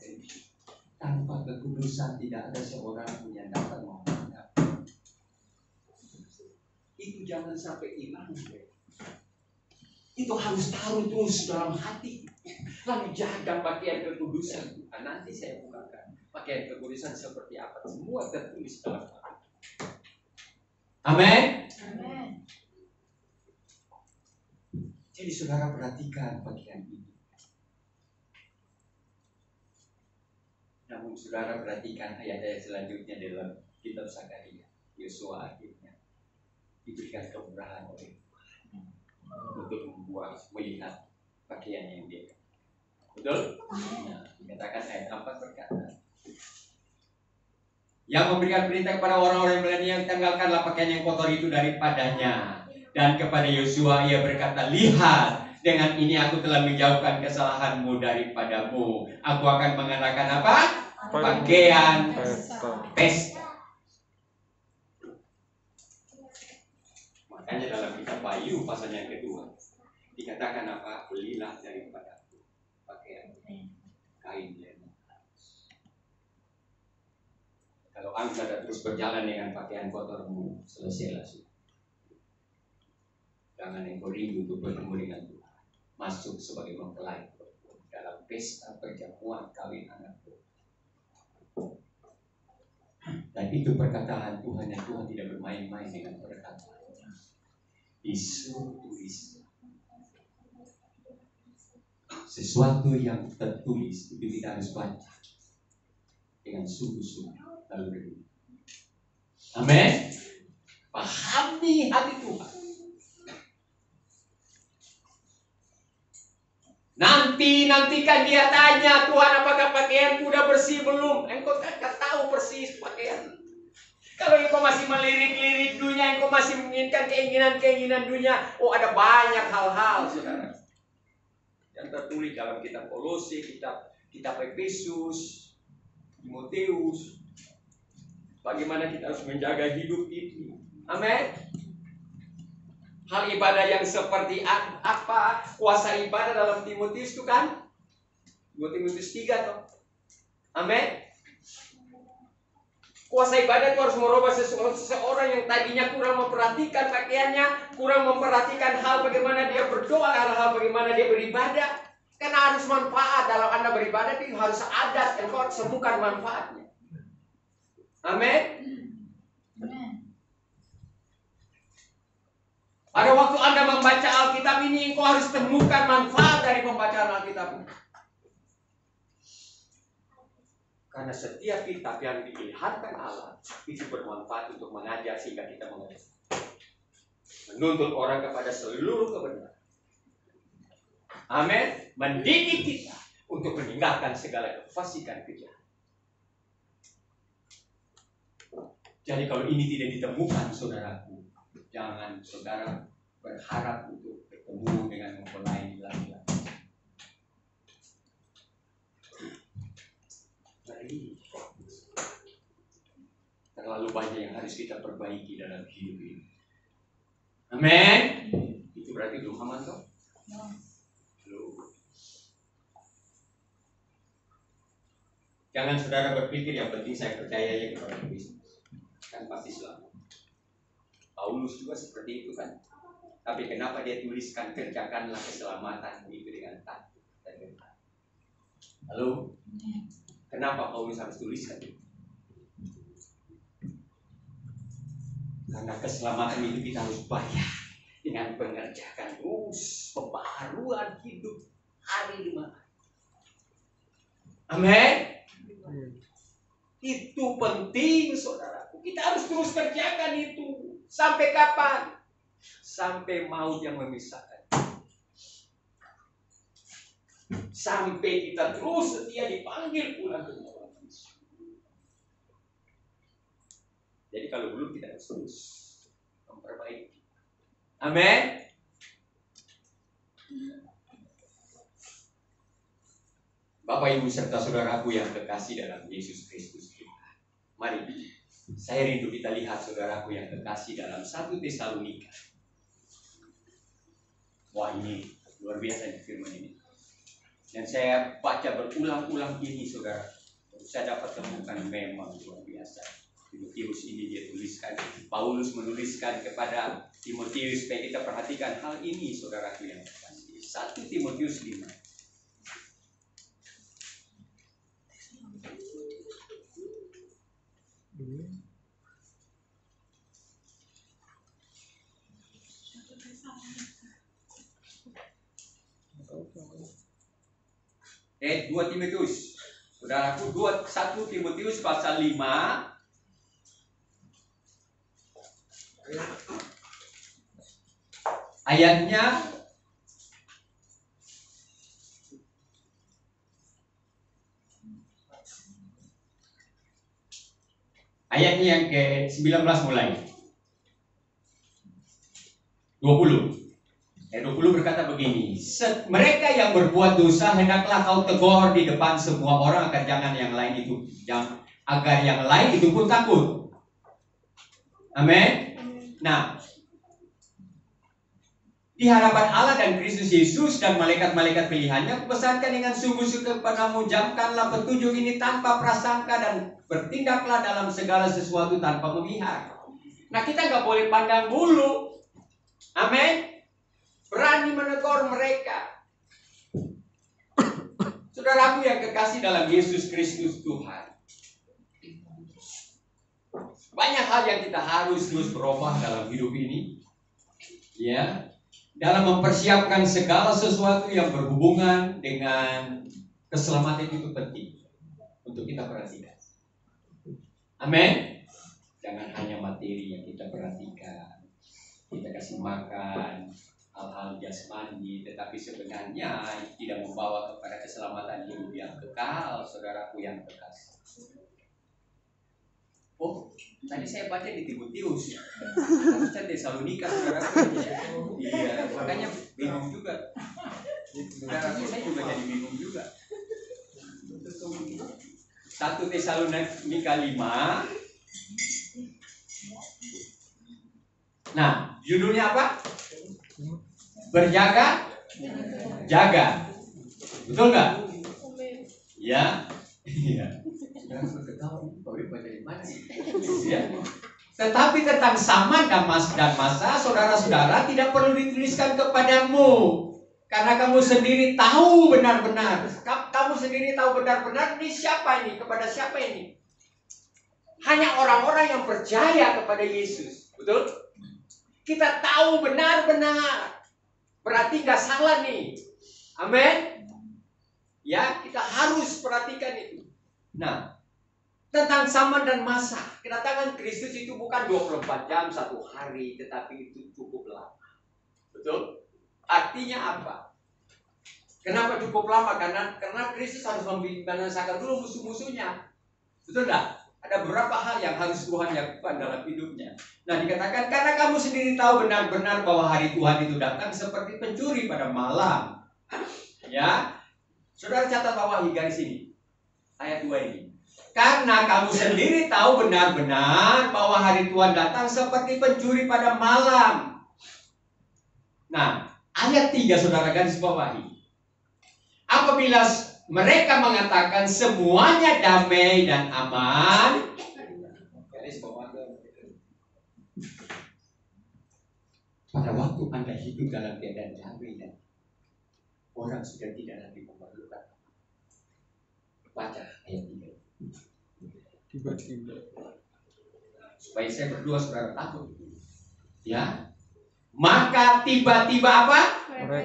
Tanpa kekudusan tidak ada seorang pun yang dapat menghadap. Itu jangan sampai hilang. Itu harus taruh terus dalam hati. Lalu jaga pakaian kekudusan. Nah, nanti saya bukakan pakaian kekudusan seperti apa. Semua tertulis dalam hati. Amin. Jadi saudara perhatikan pakaian ini. Namun saudara perhatikan ayat-ayat selanjutnya dalam kitab Zakaria. Yosua akhirnya diberikan kemurahan oleh Tuhan untuk melihat pakaian yang dia. Betul? Nah, dikatakan ayat 4 berkata, yang memberikan perintah kepada orang-orang yang melayani, tanggalkanlah pakaian yang kotor itu daripadanya. Dan kepada Yosua ia berkata, lihat, dengan ini aku telah menjauhkan kesalahanmu daripadamu. Aku akan mengenakan apa? Pakaian pesta. Makanya dalam kitab Wahyu pasal yang kedua dikatakan apa? Belilah daripada pakaian kain lenan. Kalau Anda terus berjalan dengan pakaian kotormu, selesailah sudah. Jangan engkau rindu untuk bertemu dengan Tuhan, masuk sebagai mempelai dalam pesta perjamuan kawin anakku. Dan itu perkataan Tuhan yang Tuhan tidak bermain-main dengan perkataan. Disuruh tulis. Sesuatu yang tertulis itu tidak harus baca dengan sungguh-sungguh lalu berdiri. Amin. Pahami hati Tuhan. Nantikan dia tanya, Tuhan apakah pakaianku udah bersih belum? Engkau kan tahu persis pakaian. Kalau engkau masih melirik-lirik dunia, engkau masih menginginkan keinginan-keinginan dunia, oh ada banyak hal-hal saudara yang tertulis dalam kitab Kolose, kitab Efesus, Timotius. Bagaimana kita harus menjaga hidup itu. Amin. Hal ibadah yang seperti apa? Kuasa ibadah dalam Timotius itu kan? 2 Timotius 3 toh. Amin. Kuasa ibadah itu harus merubah seseorang yang tadinya kurang memperhatikan pakaiannya, kurang memperhatikan hal bagaimana dia berdoa, hal bagaimana dia beribadah. Karena harus manfaat dalam Anda beribadah itu harus ada, engkau temukan manfaatnya. Amin. Pada waktu Anda membaca Alkitab ini, engkau harus temukan manfaat dari pembacaan Alkitab. Karena setiap kitab yang diilhamkan Allah itu bermanfaat untuk mengajar sehingga kita mengerti. Menuntut orang kepada seluruh kebenaran. Amin. Mendidik kita untuk meninggalkan segala kefasikan kejahatan. Jadi kalau ini tidak ditemukan, saudaraku, jangan saudara berharap untuk bertemu dengan mempelai laki-laki. Terlalu banyak yang harus kita perbaiki dalam hidup ini. Amin. Itu berarti belum aman toh? Belum. Jangan saudara berpikir yang penting saya percaya ya kepada Kristus. Kan pasti selamat. Paulus juga seperti itu kan. Tapi kenapa dia tuliskan kerjakanlah keselamatan itu dengan takut dan gentar? Halo? Kenapa Paulus harus tuliskan itu? Karena keselamatan itu kita harus bayar dengan mengerjakan pembaharuan hidup hari demi hari. Amin. Itu penting, saudaraku. Kita harus terus kerjakan itu. Sampai kapan? Sampai maut yang memisahkan. Sampai kita terus setia dipanggil pulang ke rumah. Jadi kalau belum kita harus terus memperbaiki. Amin. Bapak, Ibu, serta saudaraku yang terkasih dalam Yesus Kristus. Mari, saya rindu kita lihat saudaraku yang terkasih dalam 1 Tesalonika. Wah, ini luar biasa di firman ini. Dan saya baca berulang-ulang ini, saudara. Saya dapat temukan memang luar biasa. Timotius ini dia tuliskan, Paulus menuliskan kepada Timotius supaya kita perhatikan hal ini, saudaraku yang terkasih. 1 Timotius 5. Eh, 2 Timotius. Saudaraku, 1 Timotius pasal 5. Ayatnya yang ke-19 mulai 20. Ayat 20 berkata begini, mereka yang berbuat dosa hendaklah kau tegur di depan semua orang agar jangan yang lain itu agar yang lain itu pun takut. Amin. Nah, di hadapan Allah dan Kristus Yesus dan malaikat-malaikat pilihannya, kupesankan dengan sungguh-sungguh kepadamu, jamkanlah petunjuk ini tanpa prasangka dan bertindaklah dalam segala sesuatu tanpa memihak. Nah, kita nggak boleh pandang bulu. Amin. Berani menegur mereka. Saudaraku yang kekasih dalam Yesus Kristus Tuhan. Banyak hal yang kita harus terus berubah dalam hidup ini. Ya. Dalam mempersiapkan segala sesuatu yang berhubungan dengan keselamatan itu penting untuk kita perhatikan. Amin. Jangan hanya materi yang kita perhatikan. Kita kasih makan hal-hal jasmani, tetapi sebenarnya tidak membawa kepada keselamatan hidup yang kekal, saudaraku yang kekasih. Oh, tadi saya baca di Timotius, harusnya Tesalonika, saudaraku. Iya, makanya bingung juga. Saudaraku, saya juga jadi bingung juga. 1 Tesalonika 5. Nah, judulnya apa? Berjaga, jaga. Betul nggak? Ya, iya. Ya. Tetapi tentang zaman dan masa, saudara-saudara tidak perlu dituliskan kepadamu, karena kamu sendiri tahu benar-benar. Kamu sendiri tahu benar-benar ini siapa ini, kepada siapa ini. Hanya orang-orang yang percaya kepada Yesus, betul? Kita tahu benar-benar. Berarti nggak salah nih. Amin. Ya, kita harus perhatikan itu. Nah, Tentang zaman dan masa. Kedatangan Kristus itu bukan 24 jam, 1 hari, tetapi itu cukup lama. Betul? Artinya apa? Kenapa cukup lama? Karena Kristus harus membinasakan dulu musuh-musuhnya. Betul enggak? Ada beberapa hal yang harus Tuhan lakukan dalam hidupnya. Nah, dikatakan karena kamu sendiri tahu benar-benar bahwa hari Tuhan itu datang seperti pencuri pada malam. Ya. Saudara catat bawahi garis ini. Ayat 2 ini. Karena kamu sendiri tahu benar-benar bahwa hari Tuhan datang seperti pencuri pada malam. Nah, ayat 3 saudara garis bawahi. Apabila mereka mengatakan semuanya damai dan aman, garis bawahi. Pada waktu Anda hidup dalam keadaan damai dan orang sudah tidak lagi memerlukan. Baca ayat 3. Tiba-tiba. Supaya saya berdua saudara takut. Ya. Maka tiba-tiba apa?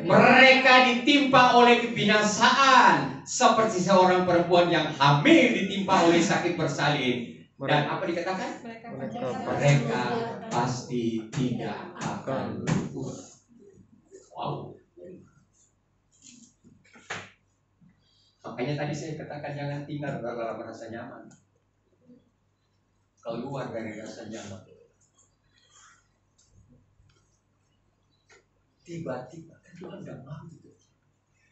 Mereka ditimpa oleh kebinasaan. Seperti seorang perempuan yang hamil ditimpa oleh sakit bersalin. Dan apa dikatakan? Mereka pasti tidak akan luput. Wow. Makanya tadi saya katakan jangan tinggal dalam rasa nyaman. Keluar dari rasa nyaman. Tiba-tiba kan Tuhan gak mau gitu.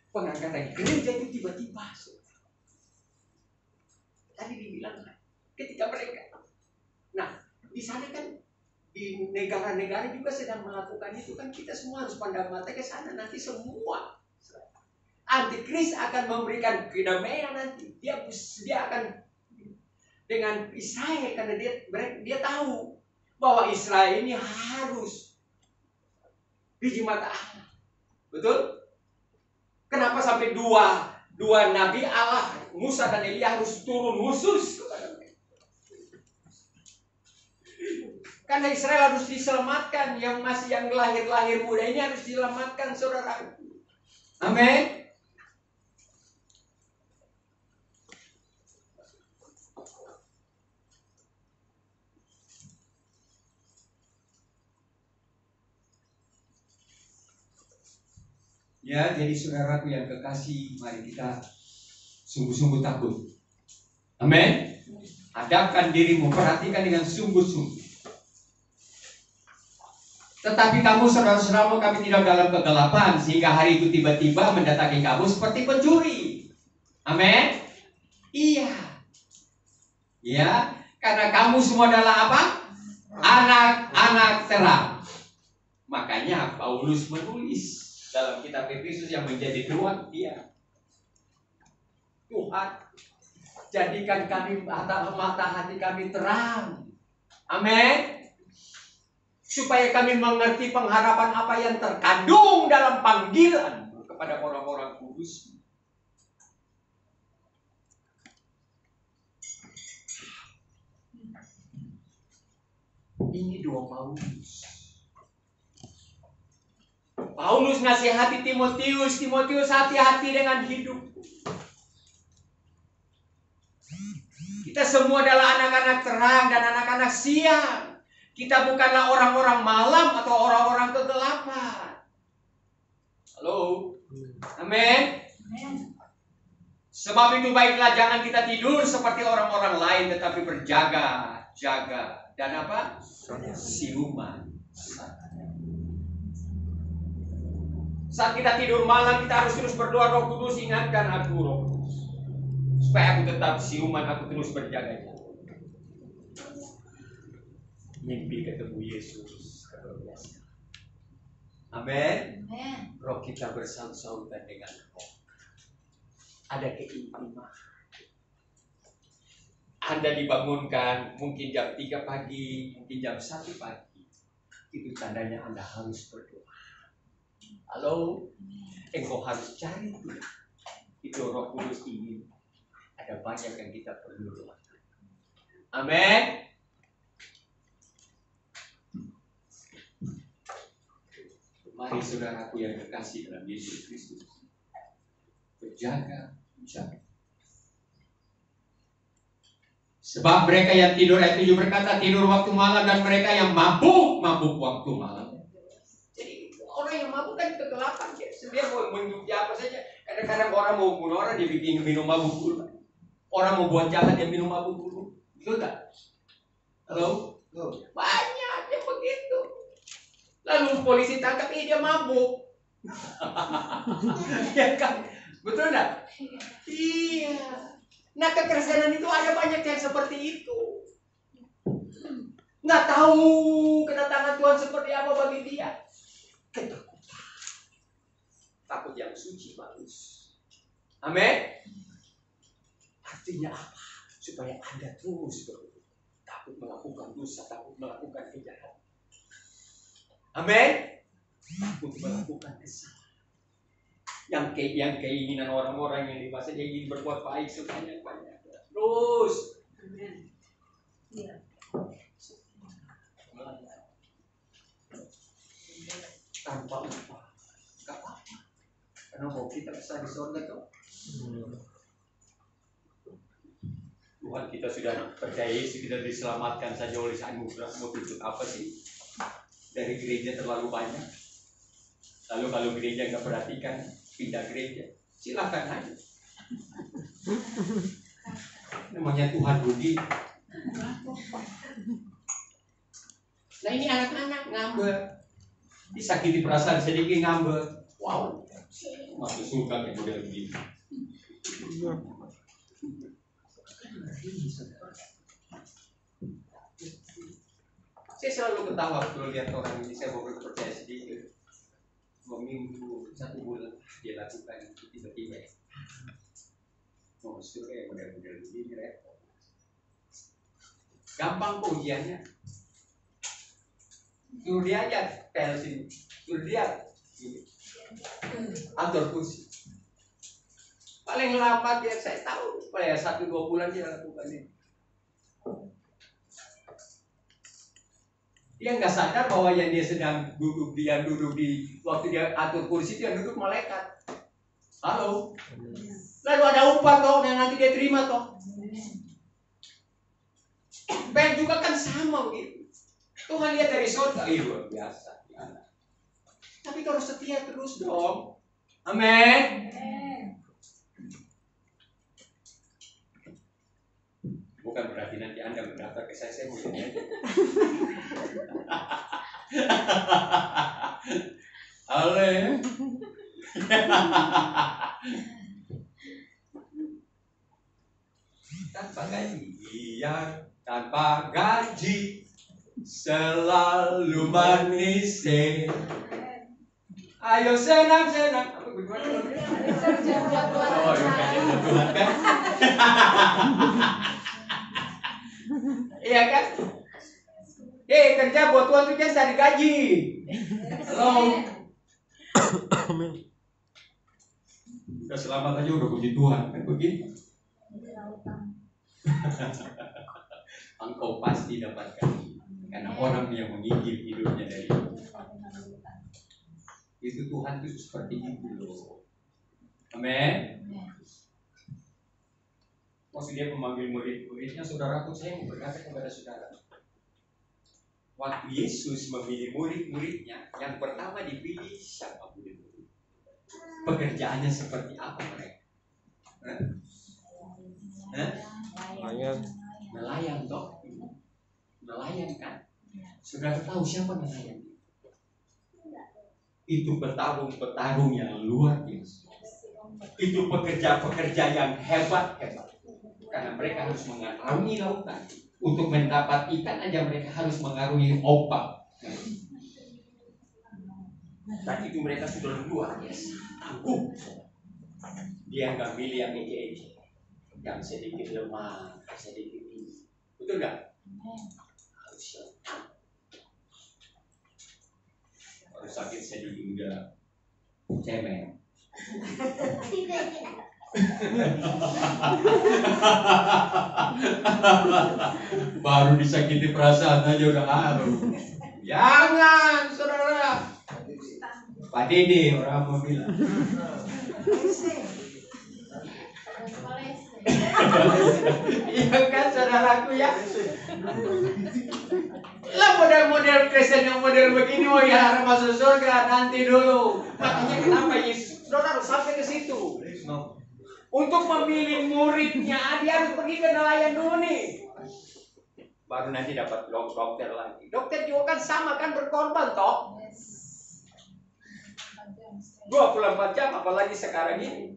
Pengangkatan gereja itu tiba-tiba. Tadi dibilang ketika mereka. Nah, di sana kan di negara-negara juga sedang melakukan itu kan kita semua harus pandang mata ke sana nanti semua. Antikris akan memberikan kedamaian nanti. Dia akan dengan Israel karena dia tahu bahwa Israel ini harus biji mata Allah. Betul? Kenapa sampai dua nabi Allah, Musa dan Elia harus turun khusus kepada mereka? Karena Israel harus diselamatkan, yang lahir muda ini harus diselamatkan, saudara. Amin. Ya, jadi saudaraku yang kekasih, mari kita sungguh-sungguh takut. Amin. Hadapkan dirimu, perhatikan dengan sungguh-sungguh. Tetapi kamu saudara-saudaramu, kami tidak dalam kegelapan sehingga hari itu tiba-tiba mendatangi kamu seperti pencuri. Amin. Iya. Ya, karena kamu semua adalah apa? Anak-anak terang. Makanya Paulus menulis dalam kitab Efesus yang menjadi doa dia. Tuhan, jadikan kami mata hati kami terang. Amin. Supaya kami mengerti pengharapan apa yang terkandung dalam panggilan kepada orang-orang kudus. Ini doa Paulus. Paulus nasihati Timotius, hati-hati dengan hidup. Kita semua adalah anak-anak terang dan anak-anak siang. Kita bukanlah orang-orang malam atau orang-orang kegelapan. Halo? Amin. Sebab itu baiklah jangan kita tidur seperti orang-orang lain, tetapi berjaga-jaga. Dan apa? Siuman. Saat kita tidur malam, kita harus terus berdoa, Roh Kudus ingatkan aku, Roh Kudus, supaya aku tetap siuman, aku terus berjaga-jaga. Mimpi ketemu Yesus, luar biasa. Amin. Roh kita bersautan dengan Roh. Ada keintiman. Anda dibangunkan mungkin jam 3 pagi, mungkin jam 1 pagi. Itu tandanya Anda harus berdoa. Halo, engkau harus cari Tuhan. Itu Roh Kudus ingin. Ada banyak yang kita perlu doa. Amin. Mari saudaraku yang terkasih dalam Yesus Kristus, berjaga-jaga. Sebab mereka yang tidur, ayat 7 berkata tidur waktu malam, dan mereka yang mabuk waktu malam. Jadi orang yang mabuk kan kegelapan, dia mau menyupi apa saja. Kadang-kadang orang mau bunuh orang, dia bikin minum mabuk dulu. Orang mau buat jalan, dia minum mabuk dulu. Betul tak? Halo? Banyak yang begitu. Lalu polisi tangkap, dia mabuk. Ya kan? Betul tak? Iya. Nah, kekristenan itu ada banyak yang seperti itu. Nggak tahu kedatangan Tuhan seperti apa bagi dia. Ketakutan. Takut yang suci bagus. Amin. Artinya apa? Supaya Anda terus berdoa. Takut melakukan dosa, takut melakukan kejahatan. Amin. Takut melakukan kesalahan. Yang keinginan orang-orang yang di masa dia ingin berbuat baik sebanyak-banyak. Terus. Amin. Iya. Tanpa upah. Gak apa-apa. Karena mau kita bisa di surga tuh. Tuhan kita sudah percaya Yesus, kita diselamatkan saja oleh anugerah. Mau tuntut apa sih? Dari gereja terlalu banyak. Lalu kalau gereja nggak perhatikan, pindah gereja, silakan aja. Namanya Tuhan rugi. Nah ini anak-anak ngambek, disakiti perasaan sedikit ngambek. Wow, masuk surga kayak model begini. Saya selalu ketawa kalau lihat orang ini. Saya mau percaya sedikit. 2 minggu, 1 bulan dia lakukan, tiba-tiba surga model-model begini repot. Gampang kok ujiannya. Suruh dia aja pel sini, suruh dia atur kursi. Paling lambat dia, saya tahu supaya 1-2 bulan dia lakukan ini. Dia nggak sadar bahwa yang dia sedang duduk di waktu dia atur kursi, dia duduk malaikat. Halo. Lalu ada upah toh yang nanti dia terima toh. Ben juga kan sama begitu. Tuhan lihat dari surga, luar biasa. Ya. Tapi terus setia terus dong. Amin. Bukan berarti nanti Anda mendaftar ke saya mau jadi aja. Ale. Tanpa gaji selalu manis. Ayo senang-senang. Apa bagaimana? Oh, ya kan Tuhan kan. Iya kan? Kerja buat Tuhan itu jangan cari gaji. Halo. Udah selamat aja udah puji Tuhan kan begitu. Engkau pasti dapatkan karena orang yang menggigil hidupnya dari itu. Tuhan itu seperti itu loh. Amin. Waktu dia memanggil murid-muridnya, saudaraku, saya mau berkata kepada saudara, waktu Yesus memilih murid-muridnya, yang pertama dipilih siapa murid-murid? Pekerjaannya seperti apa mereka? Nelayan toh? Nelayan kan? Saudara tahu siapa nelayan? Itu petarung yang luar biasa. Itu pekerja-pekerja yang hebat. Karena mereka harus mengarungi lautan. Untuk mendapat ikan aja mereka harus mengarungi ombak. Dan itu mereka sudah luar biasa. Tangguh. Dia nggak milih yang ece-ece, yang sedikit lemah, sedikit ini. Betul nggak? Harus siap. Harus sakit sedikit udah cemen. Baru disakiti perasaan aja udah haru. Jangan, saudara. Pak Dede orang mau bilang. Iya kan saudaraku Lah model-model Kristen yang model begini mau ya masuk surga nanti dulu. Makanya kenapa Yesus saudara sampai ke situ? Untuk memilih muridnya dia harus pergi ke nelayan dulu nih. Baru nanti dapat dokter lagi. Dokter juga kan sama kan berkorban toh. 24 jam apalagi sekarang ini.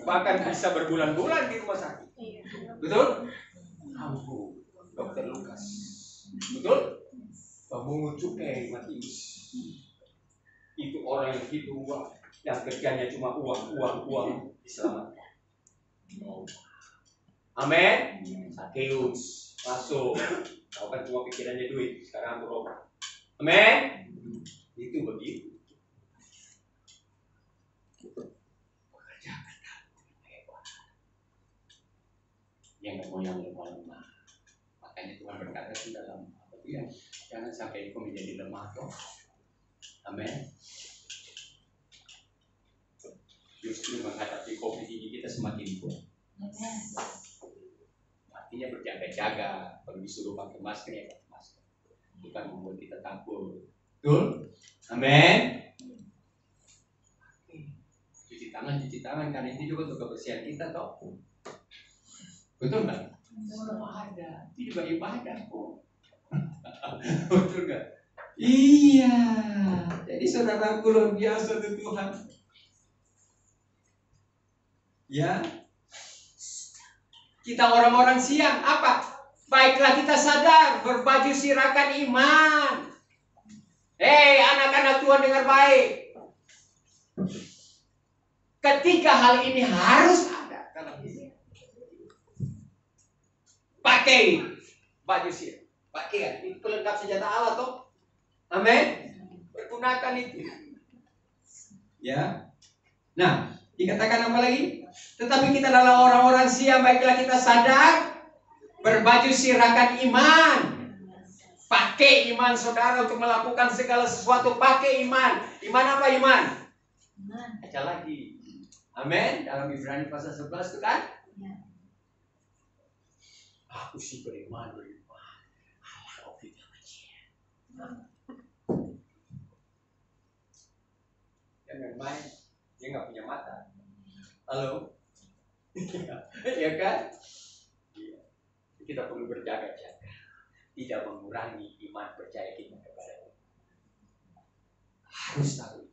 Bahkan bisa berbulan-bulan di rumah sakit. Betul? Ampun, Dokter Lukas. Betul? Pemungut cukai Matius. Itu orang yang hidup uang, yang kerjanya cuma uang diselamatkan. Amin. Sakeus masuk. Kau kan cuma pikirannya duit. Sekarang berobat. Amin. Itu begitu. Yang nggak mau yang lemah. Makanya Tuhan berkata di dalam ya, jangan sampai kau menjadi lemah toh. Amin. Justru menghadapi COVID ini kita semakin kuat. Artinya berjaga-jaga. Kalau disuruh pakai masker ya pakai masker. Bukan membuat kita takut. Betul? Amin. Cuci tangan karena ini juga untuk kebersihan kita toh. Betul nggak? Ada. Itu juga ibadah kok. Betul nggak? Iya. Jadi saudaraku luar biasa tuh Tuhan. Ya. Kita orang-orang siang apa? Baiklah kita sadar berbaju sirakan iman. Hei anak-anak Tuhan dengar baik. Ketiga hal ini harus ada dalam hidup. Pakai baju sirah. Pakai itu pelengkap senjata Allah toh. Amin. Pergunakan itu. Ya. Nah, dikatakan apa lagi? Tetapi kita adalah orang-orang siang, baiklah kita sadar berbaju sirakan iman. Pakai iman saudara untuk melakukan segala sesuatu. Pakai iman. Iman apa iman? Baca lagi. Amin. Dalam Ibrani pasal 11 itu kan? Aku sih beriman. Allah kau tidak jangan main. Dia nggak punya mata. Halo? Ya kan? Iya. Kita perlu berjaga-jaga. Tidak mengurangi iman percaya kita kepada Allah. Harus tahu.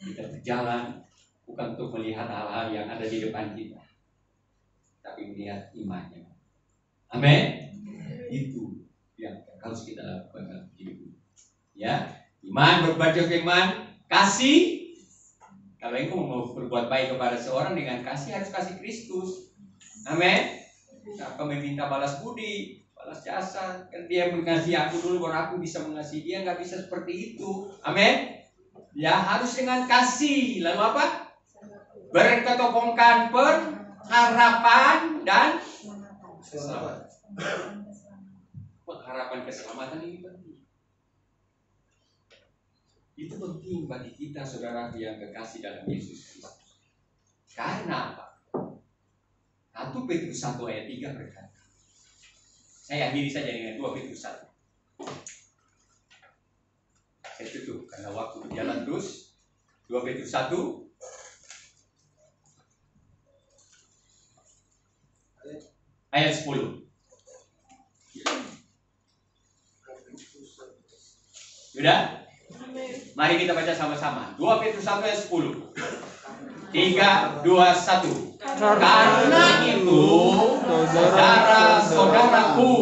Kita berjalan bukan untuk melihat hal-hal yang ada di depan kita, tapi melihat imannya. Amin. Itu yang harus kita lakukan dalam hidup. Ya, iman berbaju iman, kasih. Kalau engkau mau berbuat baik kepada seorang dengan kasih, harus kasih Kristus. Amin. Apa meminta balas budi, balas jasa. Kan dia mengasihi aku dulu, baru aku bisa mengasihi dia. Nggak bisa seperti itu. Amin. Ya harus dengan kasih. Lalu apa? Berketopongkan pengharapan dan keselamatan. Pengharapan keselamatan ini penting. Itu penting bagi kita saudara yang kekasih dalam Yesus Kristus. Karena apa? 1 Petrus 1 ayat 3 berkata. Saya akhiri saja dengan 2 Petrus 1. Saya tutup karena waktu berjalan terus. 2 Petrus 1 ayat 10. Sudah? Mari kita baca sama-sama. 2 Petrus 1 ayat 10. 3, 2, 1. Karena itu, saudara-saudaraku,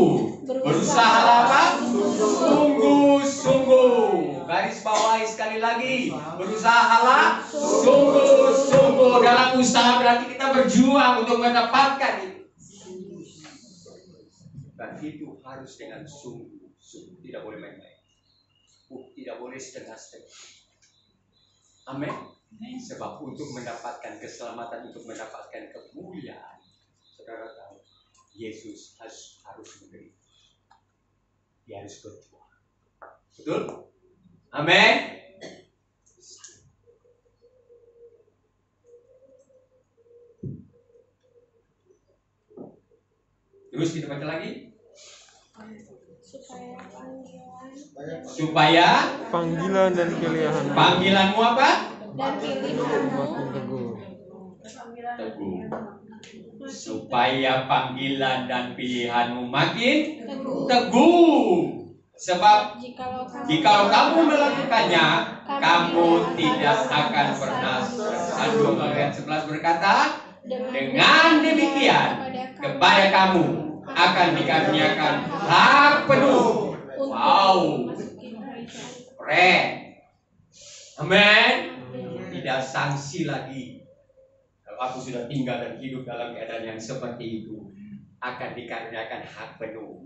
berusahalah apa? Sungguh-sungguh. Garis bawahi sekali lagi. Berusahalah sungguh-sungguh. Dalam usaha berarti kita berjuang untuk mendapatkan itu. Dan itu harus dengan sungguh-sungguh. Tidak boleh main-main. Tidak boleh setengah-setengah. Amin. Sebab untuk mendapatkan keselamatan, untuk mendapatkan kemuliaan, saudara tahu, Yesus harus menderita. Dia harus berjuang. Betul? Amin. Terus kita baca lagi. supaya Supaya panggilan Panggilan dan pilihan panggilanmu apa? dan pilihan makin teguh. Teguh. Supaya panggilan dan pilihanmu makin teguh. Sebab jikalau kamu melakukannya, kamu tidak akan pernah. 1 Korintus 11 berkata, dengan demikian kepada kamu akan dikaruniakan hak penuh. Wow, keren. Amin. Tidak sanksi lagi. Kalau aku sudah tinggal dan hidup dalam keadaan yang seperti itu, akan dikaruniakan hak penuh.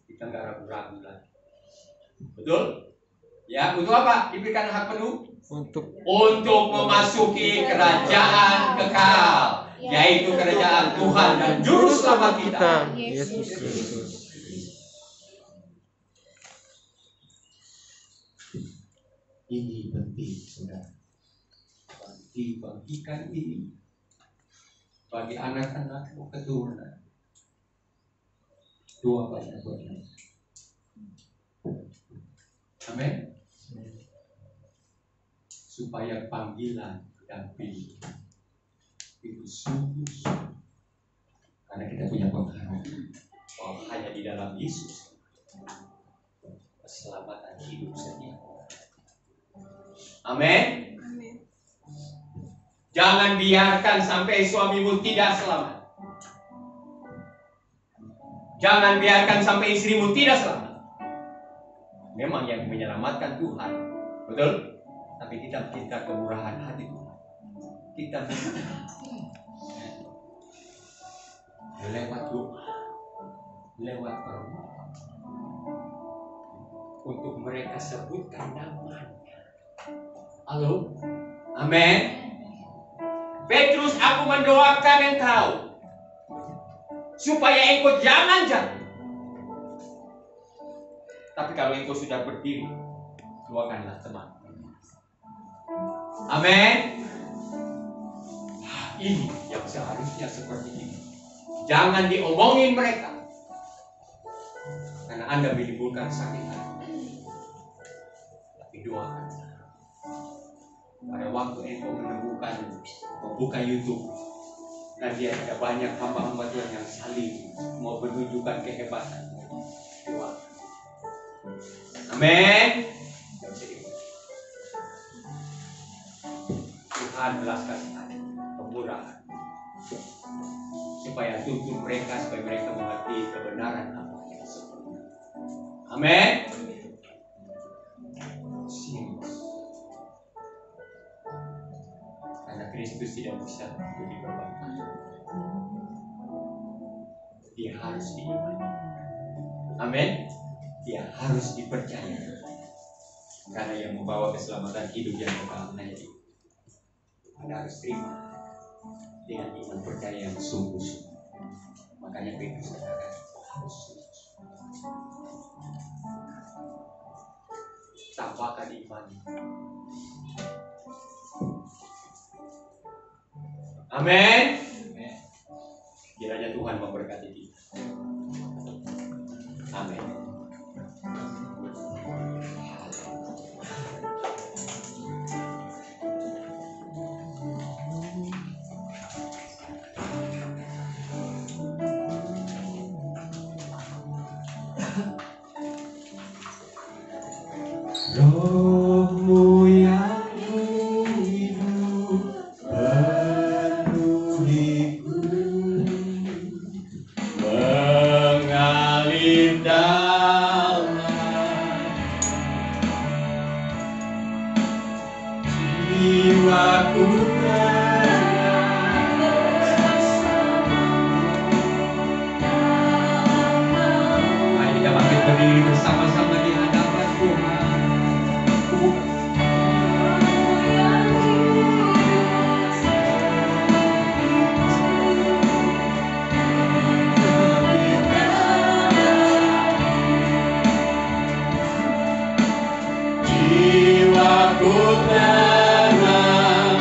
Kita nggak ragu-ragu lagi. Betul? Ya, untuk apa diberikan hak penuh? Untuk memasuki kerajaan kekal, yaitu kerajaan Tuhan dan Juru Selamat kita, Yesus Kristus. Ini penting, saudara. Bagikan ini bagi anak-anakmu keturunan. Doa banyak buat mereka. Amin. Supaya panggilan dan pilihan itu sungguh, karena kita punya pengharapan bahwa hanya di dalam Yesus keselamatan hidup setia. Amin. Jangan biarkan sampai suamimu tidak selamat. Jangan biarkan sampai istrimu tidak selamat. Memang yang menyelamatkan Tuhan, betul? Tapi kita minta kemurahan hati Tuhan. Kita lewat doa, lewat permohonan, untuk mereka sebutkan namanya. Halo, amin. Petrus, aku mendoakan engkau supaya engkau jangan jatuh. Tapi kalau engkau sudah berdiri, doakanlah teman. Amin. Ini yang seharusnya seperti ini. Jangan diomongin mereka, karena Anda menimbulkan sakit hati. Tapi doakan. Pada waktu engkau membuka YouTube, dan dia ada banyak hamba-hamba Tuhan yang saling mau menunjukkan kehebatan. Doa. Amin. Tuhan belaskan hati, kemurahan, supaya tuntun mereka, supaya mereka mengerti kebenaran apa yang sebenarnya. Amin. Karena Kristus tidak bisa menjadi beban. Dia harus diimani. Amin. Dia harus dipercaya. Karena yang membawa keselamatan hidup yang kekal hanya Dia. Anda harus terima dengan iman percaya yang sungguh-sungguh. Makanya Petrus katakan harus sungguh-sungguh. Tambahkan imannya. Amin. Kiranya Tuhan memberkati kita. Amin. Rohmu yang hidup penuhiku, mengalir dalam jiwaku Mari kita bangkit berdiri bersama-sama di hadapan Tuhan. jiwaku tenang.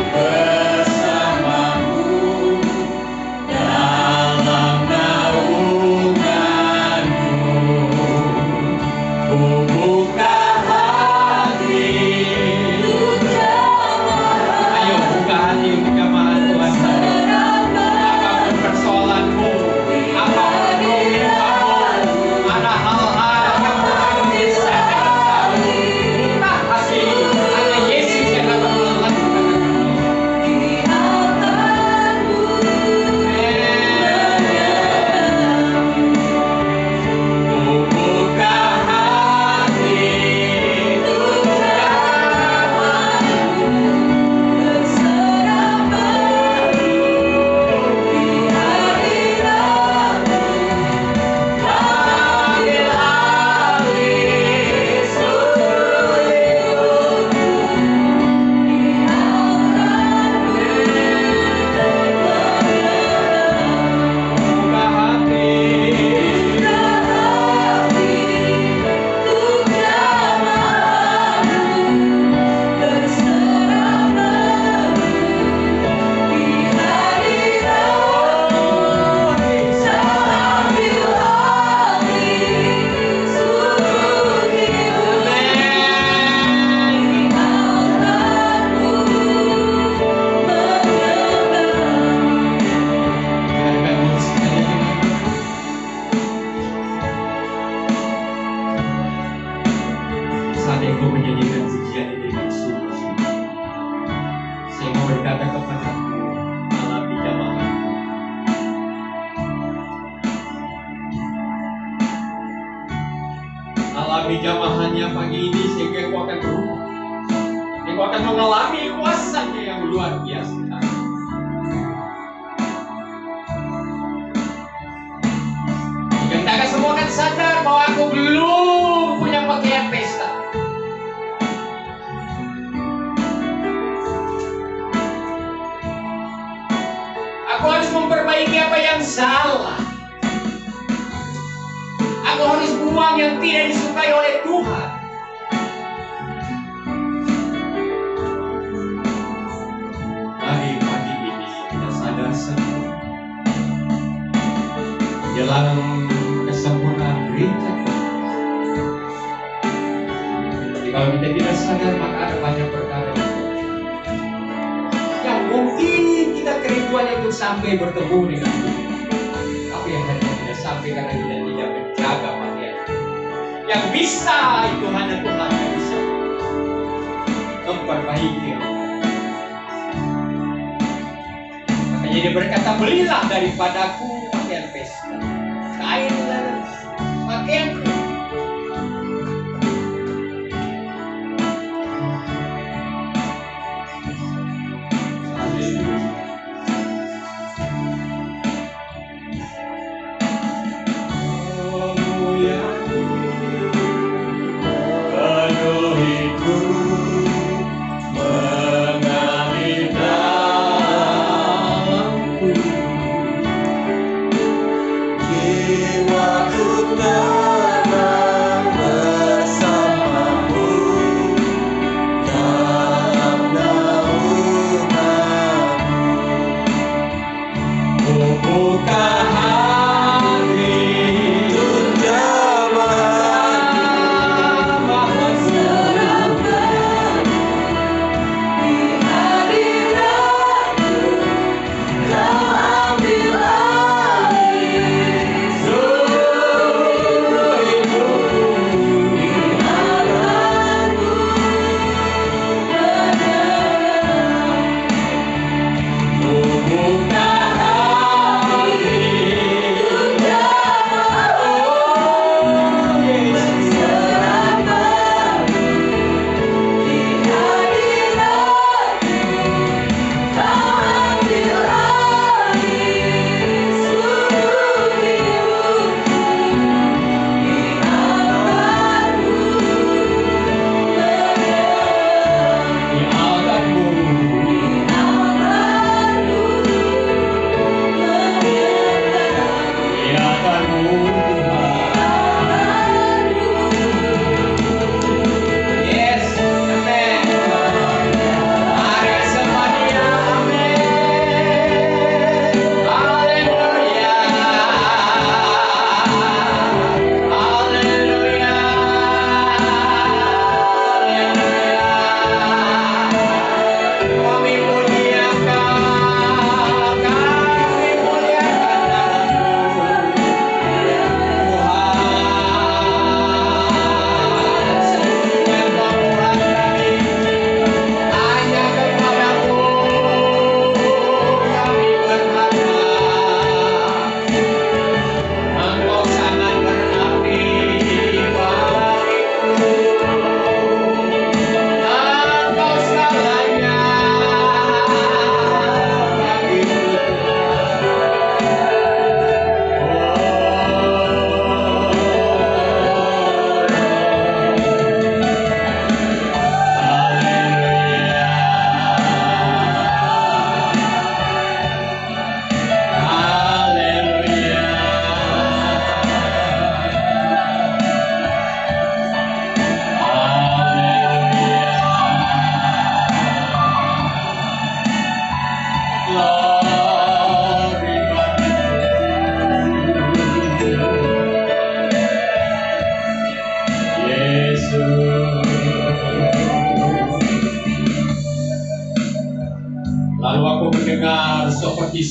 hidupnya pagi ini sehingga engkau akan berubah. Engkau akan mengalami kuasa-Nya yang luar biasa. Kita semua akan sadar bahwa aku belum punya pakaian pesta. Aku harus memperbaiki apa yang salah. Aku harus buang yang tidak disukai oleh Tuhan. Mari pagi ini kita sadar semua dalam kesempurnaan gereja. Tapi kalau kita tidak sadar, maka ada banyak perkara yang mungkin kita kerinduan untuk sampai bertemu dengan Tuhan, tapi yang hanya tidak sampai karena kita tidak menjaga pakaian. Yang bisa itu hanya Tuhan yang bisa memperbaiki. Makanya dia berkata, belilah daripadaku pakaian pesta, kain laras, pakaian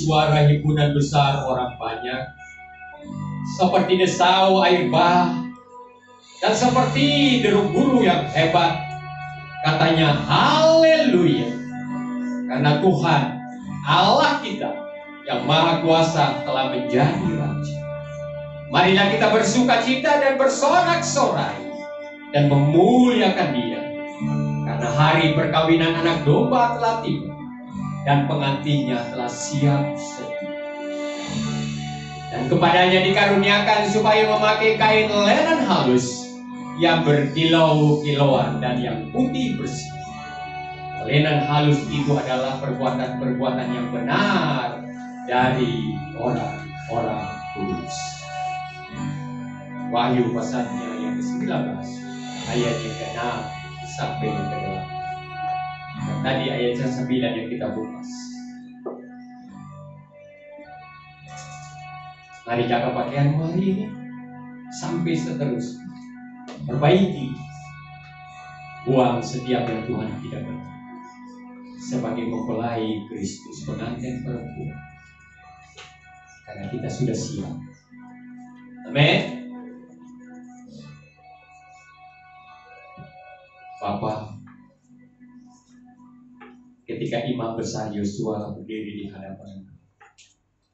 suara himpunan besar orang banyak, seperti desau air bah, dan seperti deru guru yang hebat. Katanya haleluya, karena Tuhan Allah kita yang maha kuasa telah menjadi raja. Marilah kita bersuka cita dan bersorak-sorai dan memuliakan Dia. Karena hari perkawinan anak domba telah tiba dan pengantinnya telah siap sedia. Dan kepadanya dikaruniakan supaya memakai kain lenan halus yang berkilau-kilauan dan yang putih bersih. Lenan halus itu adalah perbuatan-perbuatan yang benar dari orang-orang kudus. Wahyu pasalnya yang ke-19 ayat yang ke-6 sampai yang ke-8. Dan tadi ayat yang 9 yang kita buka. Mari jaga pakaianmu hari ini sampai seterusnya. Perbaiki, buang setiap yang Tuhan tidak berkenan sebagai mempelai Kristus, pengantin perempuan. Karena kita sudah siap. Amin. Bapa, ketika imam besar Yosua berdiri di hadapan,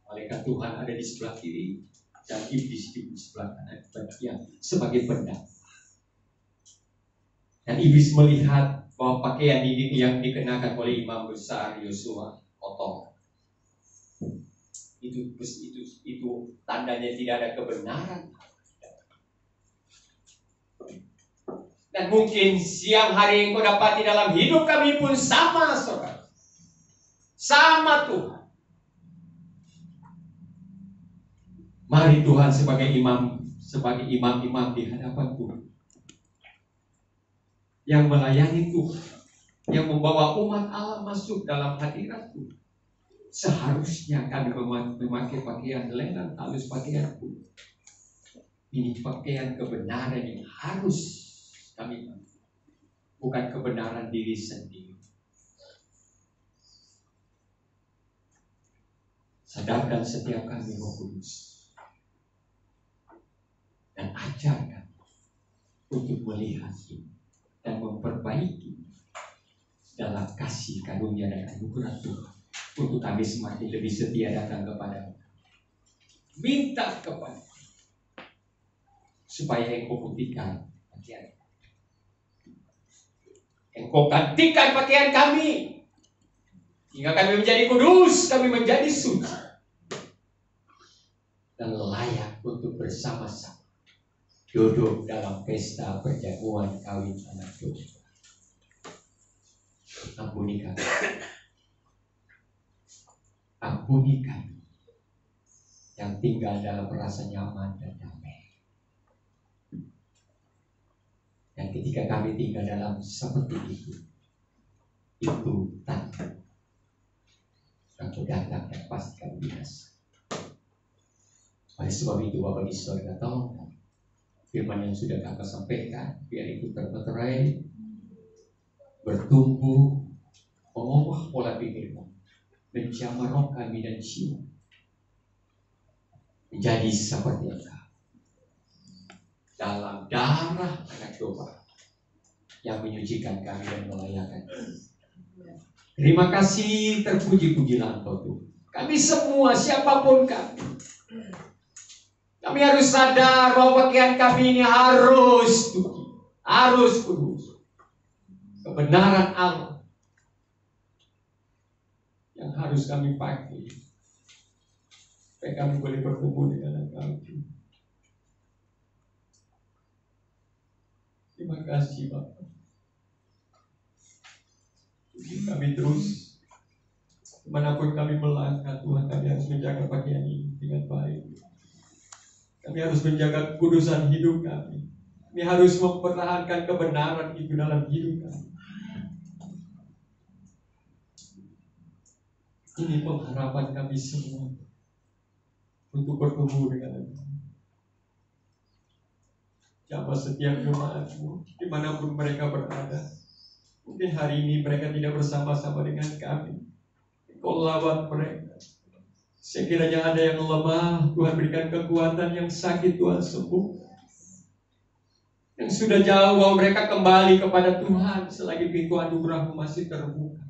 malaikat Tuhan ada di sebelah kiri dan iblis di sebelah kanan bagian sebagai pedang. Dan iblis melihat bahwa pakaian ini yang dikenakan oleh imam besar Yosua kotor. Itu tandanya tidak ada kebenaran. Dan mungkin siang hari yang kau dapati dalam hidup kami pun sama, saudara. Sama Tuhan. Mari Tuhan sebagai imam-imam di hadapan Tuhan, yang melayani Tuhan, yang membawa umat Allah masuk dalam hadirat Tuhan. Seharusnya kami memakai pakaian lenan halus, pakaian Tuhan. Ini pakaian kebenaran yang harus kami pakai, bukan kebenaran diri sendiri. Sadarkan setiap kami, Roh Kudus, dan ajarkan untuk melihat dan memperbaiki dalam kasih karunia dan anugerah Tuhan, untuk kami semakin lebih setia datang kepada, minta kepada, supaya Engkau putihkan pakaian, Engkau gantikan pakaian kami, hingga kami menjadi kudus, kami menjadi suci, dan layak untuk bersama-sama duduk dalam pesta perjamuan kawin anak domba. Ampuni kami. Ampuni kami yang tinggal dalam rasa nyaman dan damai. Dan ketika kami tinggal dalam seperti itu tanda Engkau datang yang pasti kami binasa. Oleh sebab itu Bapa di surga, tolong kami, firman yang sudah Kakak sampaikan, biar itu termeterai, bertumbuh, mengubah pola pikirmu, menjamah roh kami dan jiwa, menjadi seperti Engkau dalam darah anak domba yang menyucikan kami dan melayakkan kami. Terima kasih, terpuji-pujilah Engkau Tuhan. Kami semua, siapapun kami harus sadar bahwa pakaian kami ini harus kudus. Kebenaran Allah yang harus kami pakai supaya kami boleh bertemu dengan Engkau. Terima kasih Bapak. Kami terus dimanapun kami melangkah, Tuhan, kami harus menjaga pakaian ini dengan baik. Kami harus menjaga kudusan hidup kami. Kami harus mempertahankan kebenaran itu dalam hidup kami. Ini pengharapan kami semua untuk bertemu dengan Engkau. Siapa setiap jemaatmu, dimanapun mereka berada. Mungkin hari ini mereka tidak bersama-sama dengan kami. Engkau lawan mereka. Sekiranya ada yang lemah, Tuhan berikan kekuatan, yang sakit Tuhan sembuh. Yang sudah jauh, bahwa mereka kembali kepada Tuhan selagi pintu anugerah-Mu masih terbuka.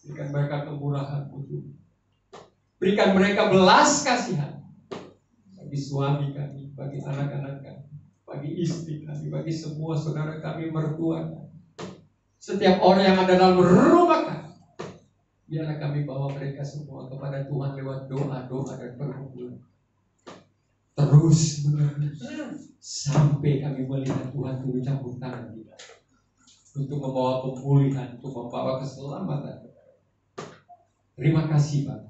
Berikan mereka kemurahan-Mu Tuhan. Berikan mereka belas kasihan bagi suami kami, bagi anak-anak kami, bagi istri kami, bagi semua saudara kami, mertua kami. Setiap orang yang ada dalam rumah kami, biarlah kami bawa mereka semua kepada Tuhan lewat doa-doa dan pergumulan. Terus menerus sampai kami melihat Tuhan turun campur tangan kita untuk membawa pemulihan, untuk membawa keselamatan. Terima kasih Pak.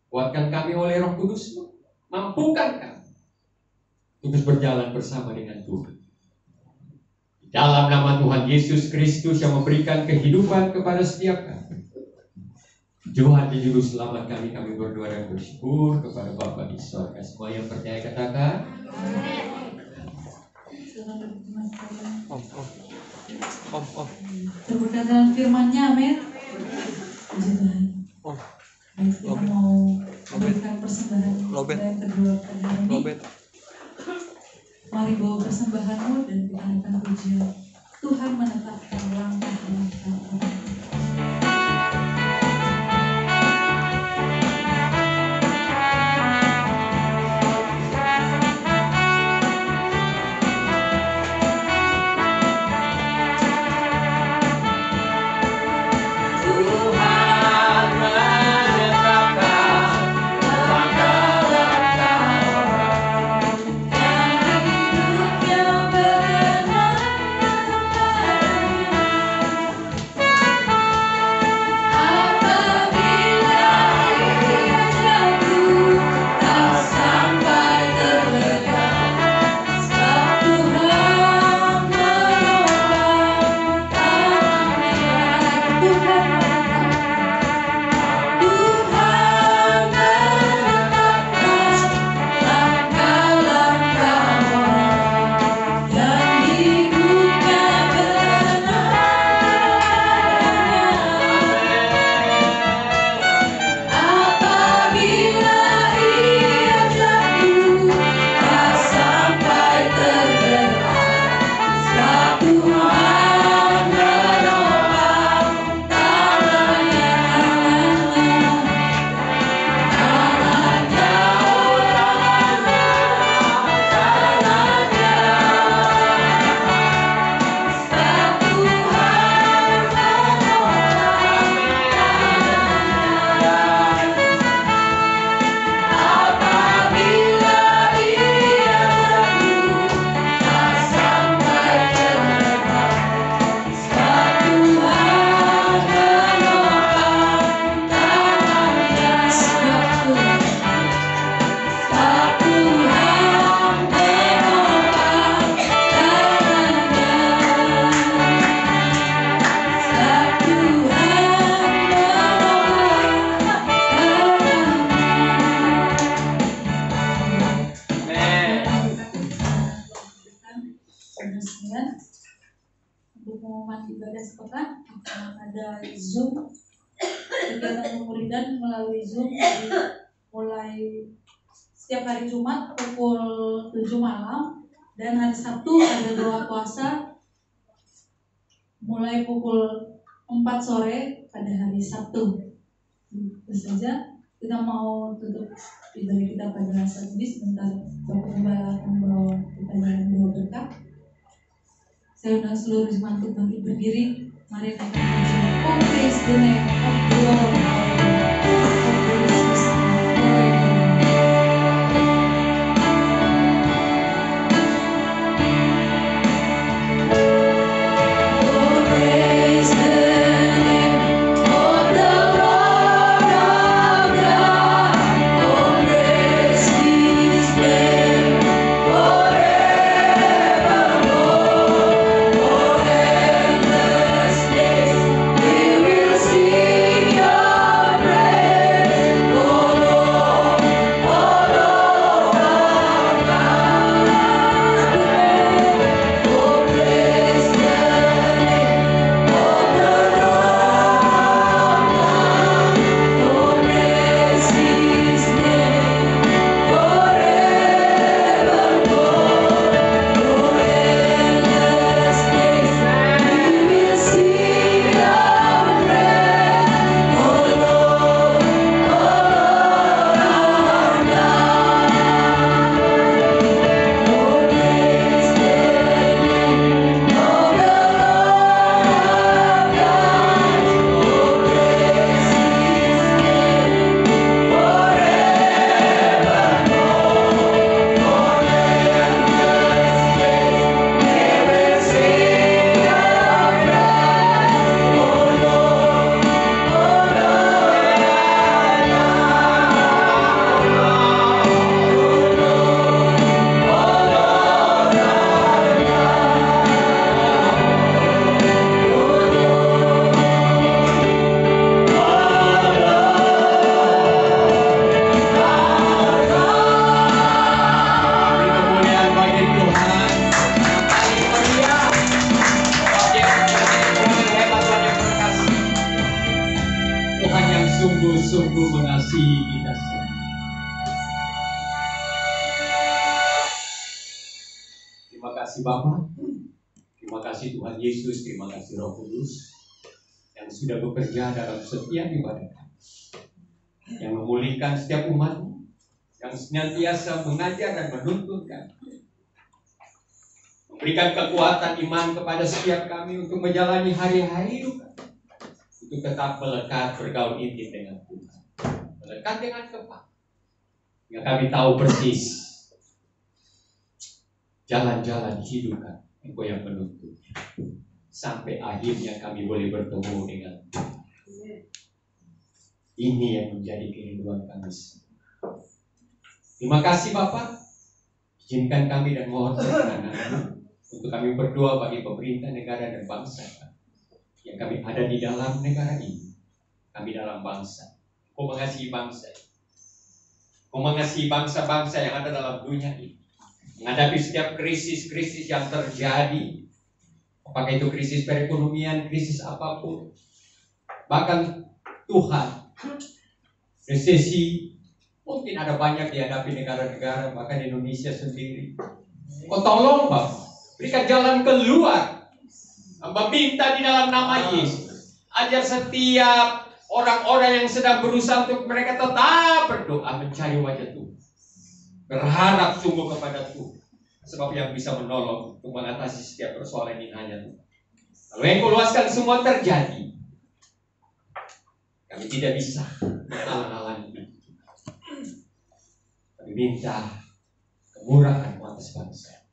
Kuatkan kami oleh Roh Kudus, mampukan kami terus berjalan bersama dengan Tuhan. Dalam nama Tuhan Yesus Kristus yang memberikan kehidupan kepada setiap kami, Tuhan di juru selamat kami berdoa dan bersyukur kepada Bapa di surga. Semua yang percaya katakan Om. Terbuka dalam firman-Nya, amin. Puji Tuhan. Baik, kita mau memberikan persembahan yang kedua pada hari ini. Mari bawa persembahanmu dan kita akan pujian. Tuhan menetapkan langkah-langkah orang. Untuk pengumuman ibadah sepekan ada Zoom, kegiatan pemuridan melalui Zoom mulai setiap hari Jumat pukul 7 malam dan hari Sabtu ada doa puasa mulai pukul 4 sore pada hari Sabtu. Itu saja, kita mau tutup ibadah kita pada saat ini. Sebentar Bapak Gembala akan membawa kita dalam doa berkat. Saya undang seluruh jemaat untuk bangkit berdiri. Mari kita puji. Oh, praise the name of the Lord. We will sing your sungguh-sungguh mengasihi kita semua. Terima kasih Bapa, terima kasih Tuhan Yesus, terima kasih Roh Kudus yang sudah bekerja dalam setiap ibadah kami, yang memulihkan setiap umat, yang senantiasa mengajar dan menuntun kami, memberikan kekuatan iman kepada setiap kami untuk menjalani hari-hari hidup kami, untuk tetap melekat bergaul intim dengan Tuhan, melekat dengan Bapa, yang kami tahu persis jalan-jalan hidup kami, Engkau yang menuntun, sampai akhirnya kami boleh bertemu dengan Tuhan. Ini yang menjadi kerinduan kami semua. Terima kasih Bapak. Izinkan kami dan mohon perkenan untuk kami berdoa bagi pemerintah negara dan bangsa yang kami ada di dalam negara ini. Kami dalam bangsa. Kau mengasihi bangsa. Kau mengasihi bangsa-bangsa yang ada dalam dunia ini, menghadapi setiap krisis-krisis yang terjadi, apakah itu krisis perekonomian, krisis apapun, bahkan Tuhan, resesi mungkin ada banyak dihadapi negara-negara, bahkan Indonesia sendiri. Kau tolong Bapak, berikan jalan keluar. Hamba minta di dalam nama Yesus, ajar setiap orang-orang yang sedang berusaha untuk mereka tetap berdoa, mencari wajah Tuhan, berharap sungguh kepada Tuhan, sebab yang bisa menolong untuk mengatasi setiap persoalan ini hanya Tuhan. Kalau yang Kau luaskan semua terjadi, kami tidak bisa menghalang-halangi itu. Kami minta kemurahan atas bangsa.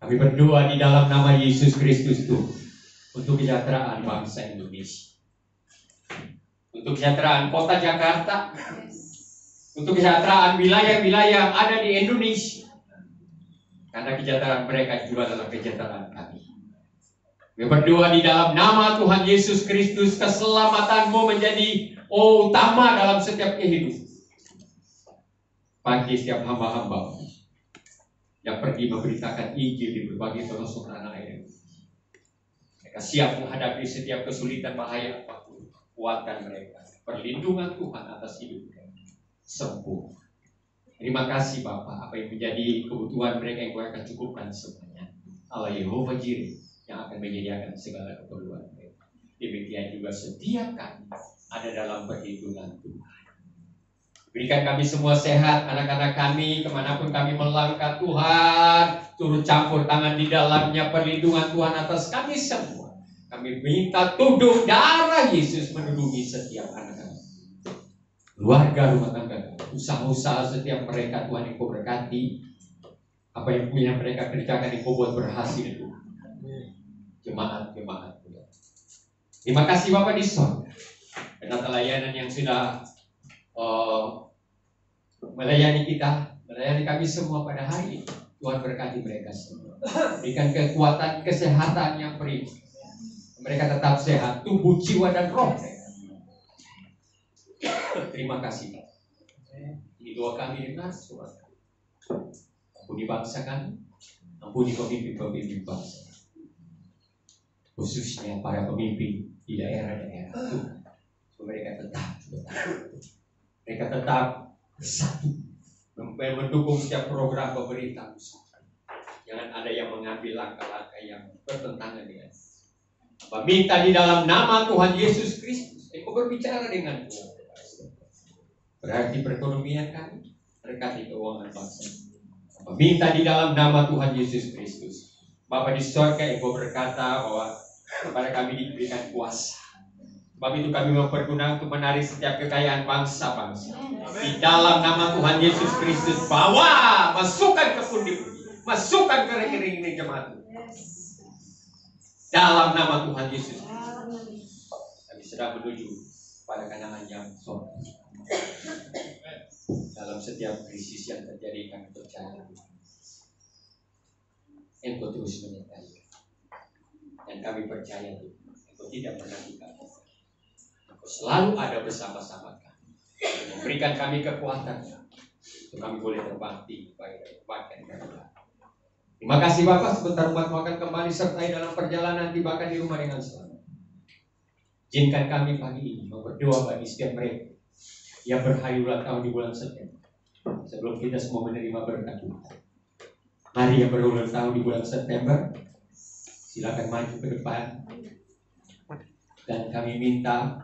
Kami berdoa di dalam nama Yesus Kristus Tuhan, untuk kesejahteraan bangsa Indonesia, untuk kesejahteraan kota Jakarta, untuk kesejahteraan wilayah-wilayah yang ada di Indonesia, karena kesejahteraan mereka juga adalah kesejahteraan kami. Kami berdoa di dalam nama Tuhan Yesus Kristus, keselamatanmu menjadi utama dalam setiap kehidupan. Bagi setiap hamba-hamba yang pergi memberitakan Injil di berbagai pelosok tanah air, mereka siap menghadapi setiap kesulitan bahaya apapun. Kuatkan mereka, perlindungan Tuhan atas hidup mereka, sembuh. Terima kasih Bapa, apa yang menjadi kebutuhan mereka yang Kau akan cukupkan semuanya. Allah Yehova Jireh yang akan menyediakan segala keperluan mereka. Demikian juga setiap kami ada dalam perlindungan Tuhan. Berikan kami semua sehat, anak-anak kami kemanapun kami melangkah Tuhan, turut campur tangan di dalamnya, perlindungan Tuhan atas kami semua. Kami minta tuduh darah Yesus menuduhi setiap anak-anak, keluarga, rumah tangga, usaha-usaha setiap mereka Tuhan yang Kau berkati. Apa yang punya mereka kerjakan yang Kau buat berhasil Tuhan. Jemaat-jemaat Tuhan. Terima kasih Bapak di sorga, karena pelayanan yang sudah melayani kita, melayani kami semua pada hari ini. Tuhan berkati mereka semua, berikan kekuatan, kesehatan yang prima. Mereka tetap sehat, tubuh, jiwa, dan roh mereka. Terima kasih Pak. Ini doa kami dengan surat. Ampuni bangsa kami, ampuni pemimpin-pemimpin bangsa, khususnya para pemimpin di daerah-daerah Tuhan. Mereka tetap bersatu, mendukung setiap program pemerintah. Jangan ada yang mengambil langkah-langkah yang bertentangan dengan. Minta di dalam nama Tuhan Yesus Kristus, Engkau berbicara dengan Tuhan. Berarti perekonomian kami, berkati keuangan bangsa. Minta di dalam nama Tuhan Yesus Kristus. Bapa di surga, Engkau berkata bahwa kepada kami diberikan kuasa. Sebab itu kami mempergunakan untuk menarik setiap kekayaan bangsa-bangsa. Di dalam nama Tuhan Yesus Kristus, bawa, masukkan ke pundi-pundi, masukkan ke rekening jemaat. Dalam nama Tuhan Yesus, kami sedang menuju pada kenangan yang sorga. Dalam setiap krisis yang terjadi, kami percaya Engkau terus menyertai, dan kami percaya Engkau tidak pernah tinggalkan. Engkau selalu ada bersama-sama kami, memberikan kami kekuatan untuk kami boleh berbakti kepada kebaikan. Terima kasih Bapak, sebentar umat akan kembali sertai dalam perjalanan, tibakan di rumah dengan selamat. Izinkan kami pagi ini mau berdoa bagi setiap mereka yang berhari ulang tahun di bulan September. Sebelum kita semua menerima berkat Tuhan, mari yang berulang tahun di bulan September, silakan maju ke depan. Dan kami minta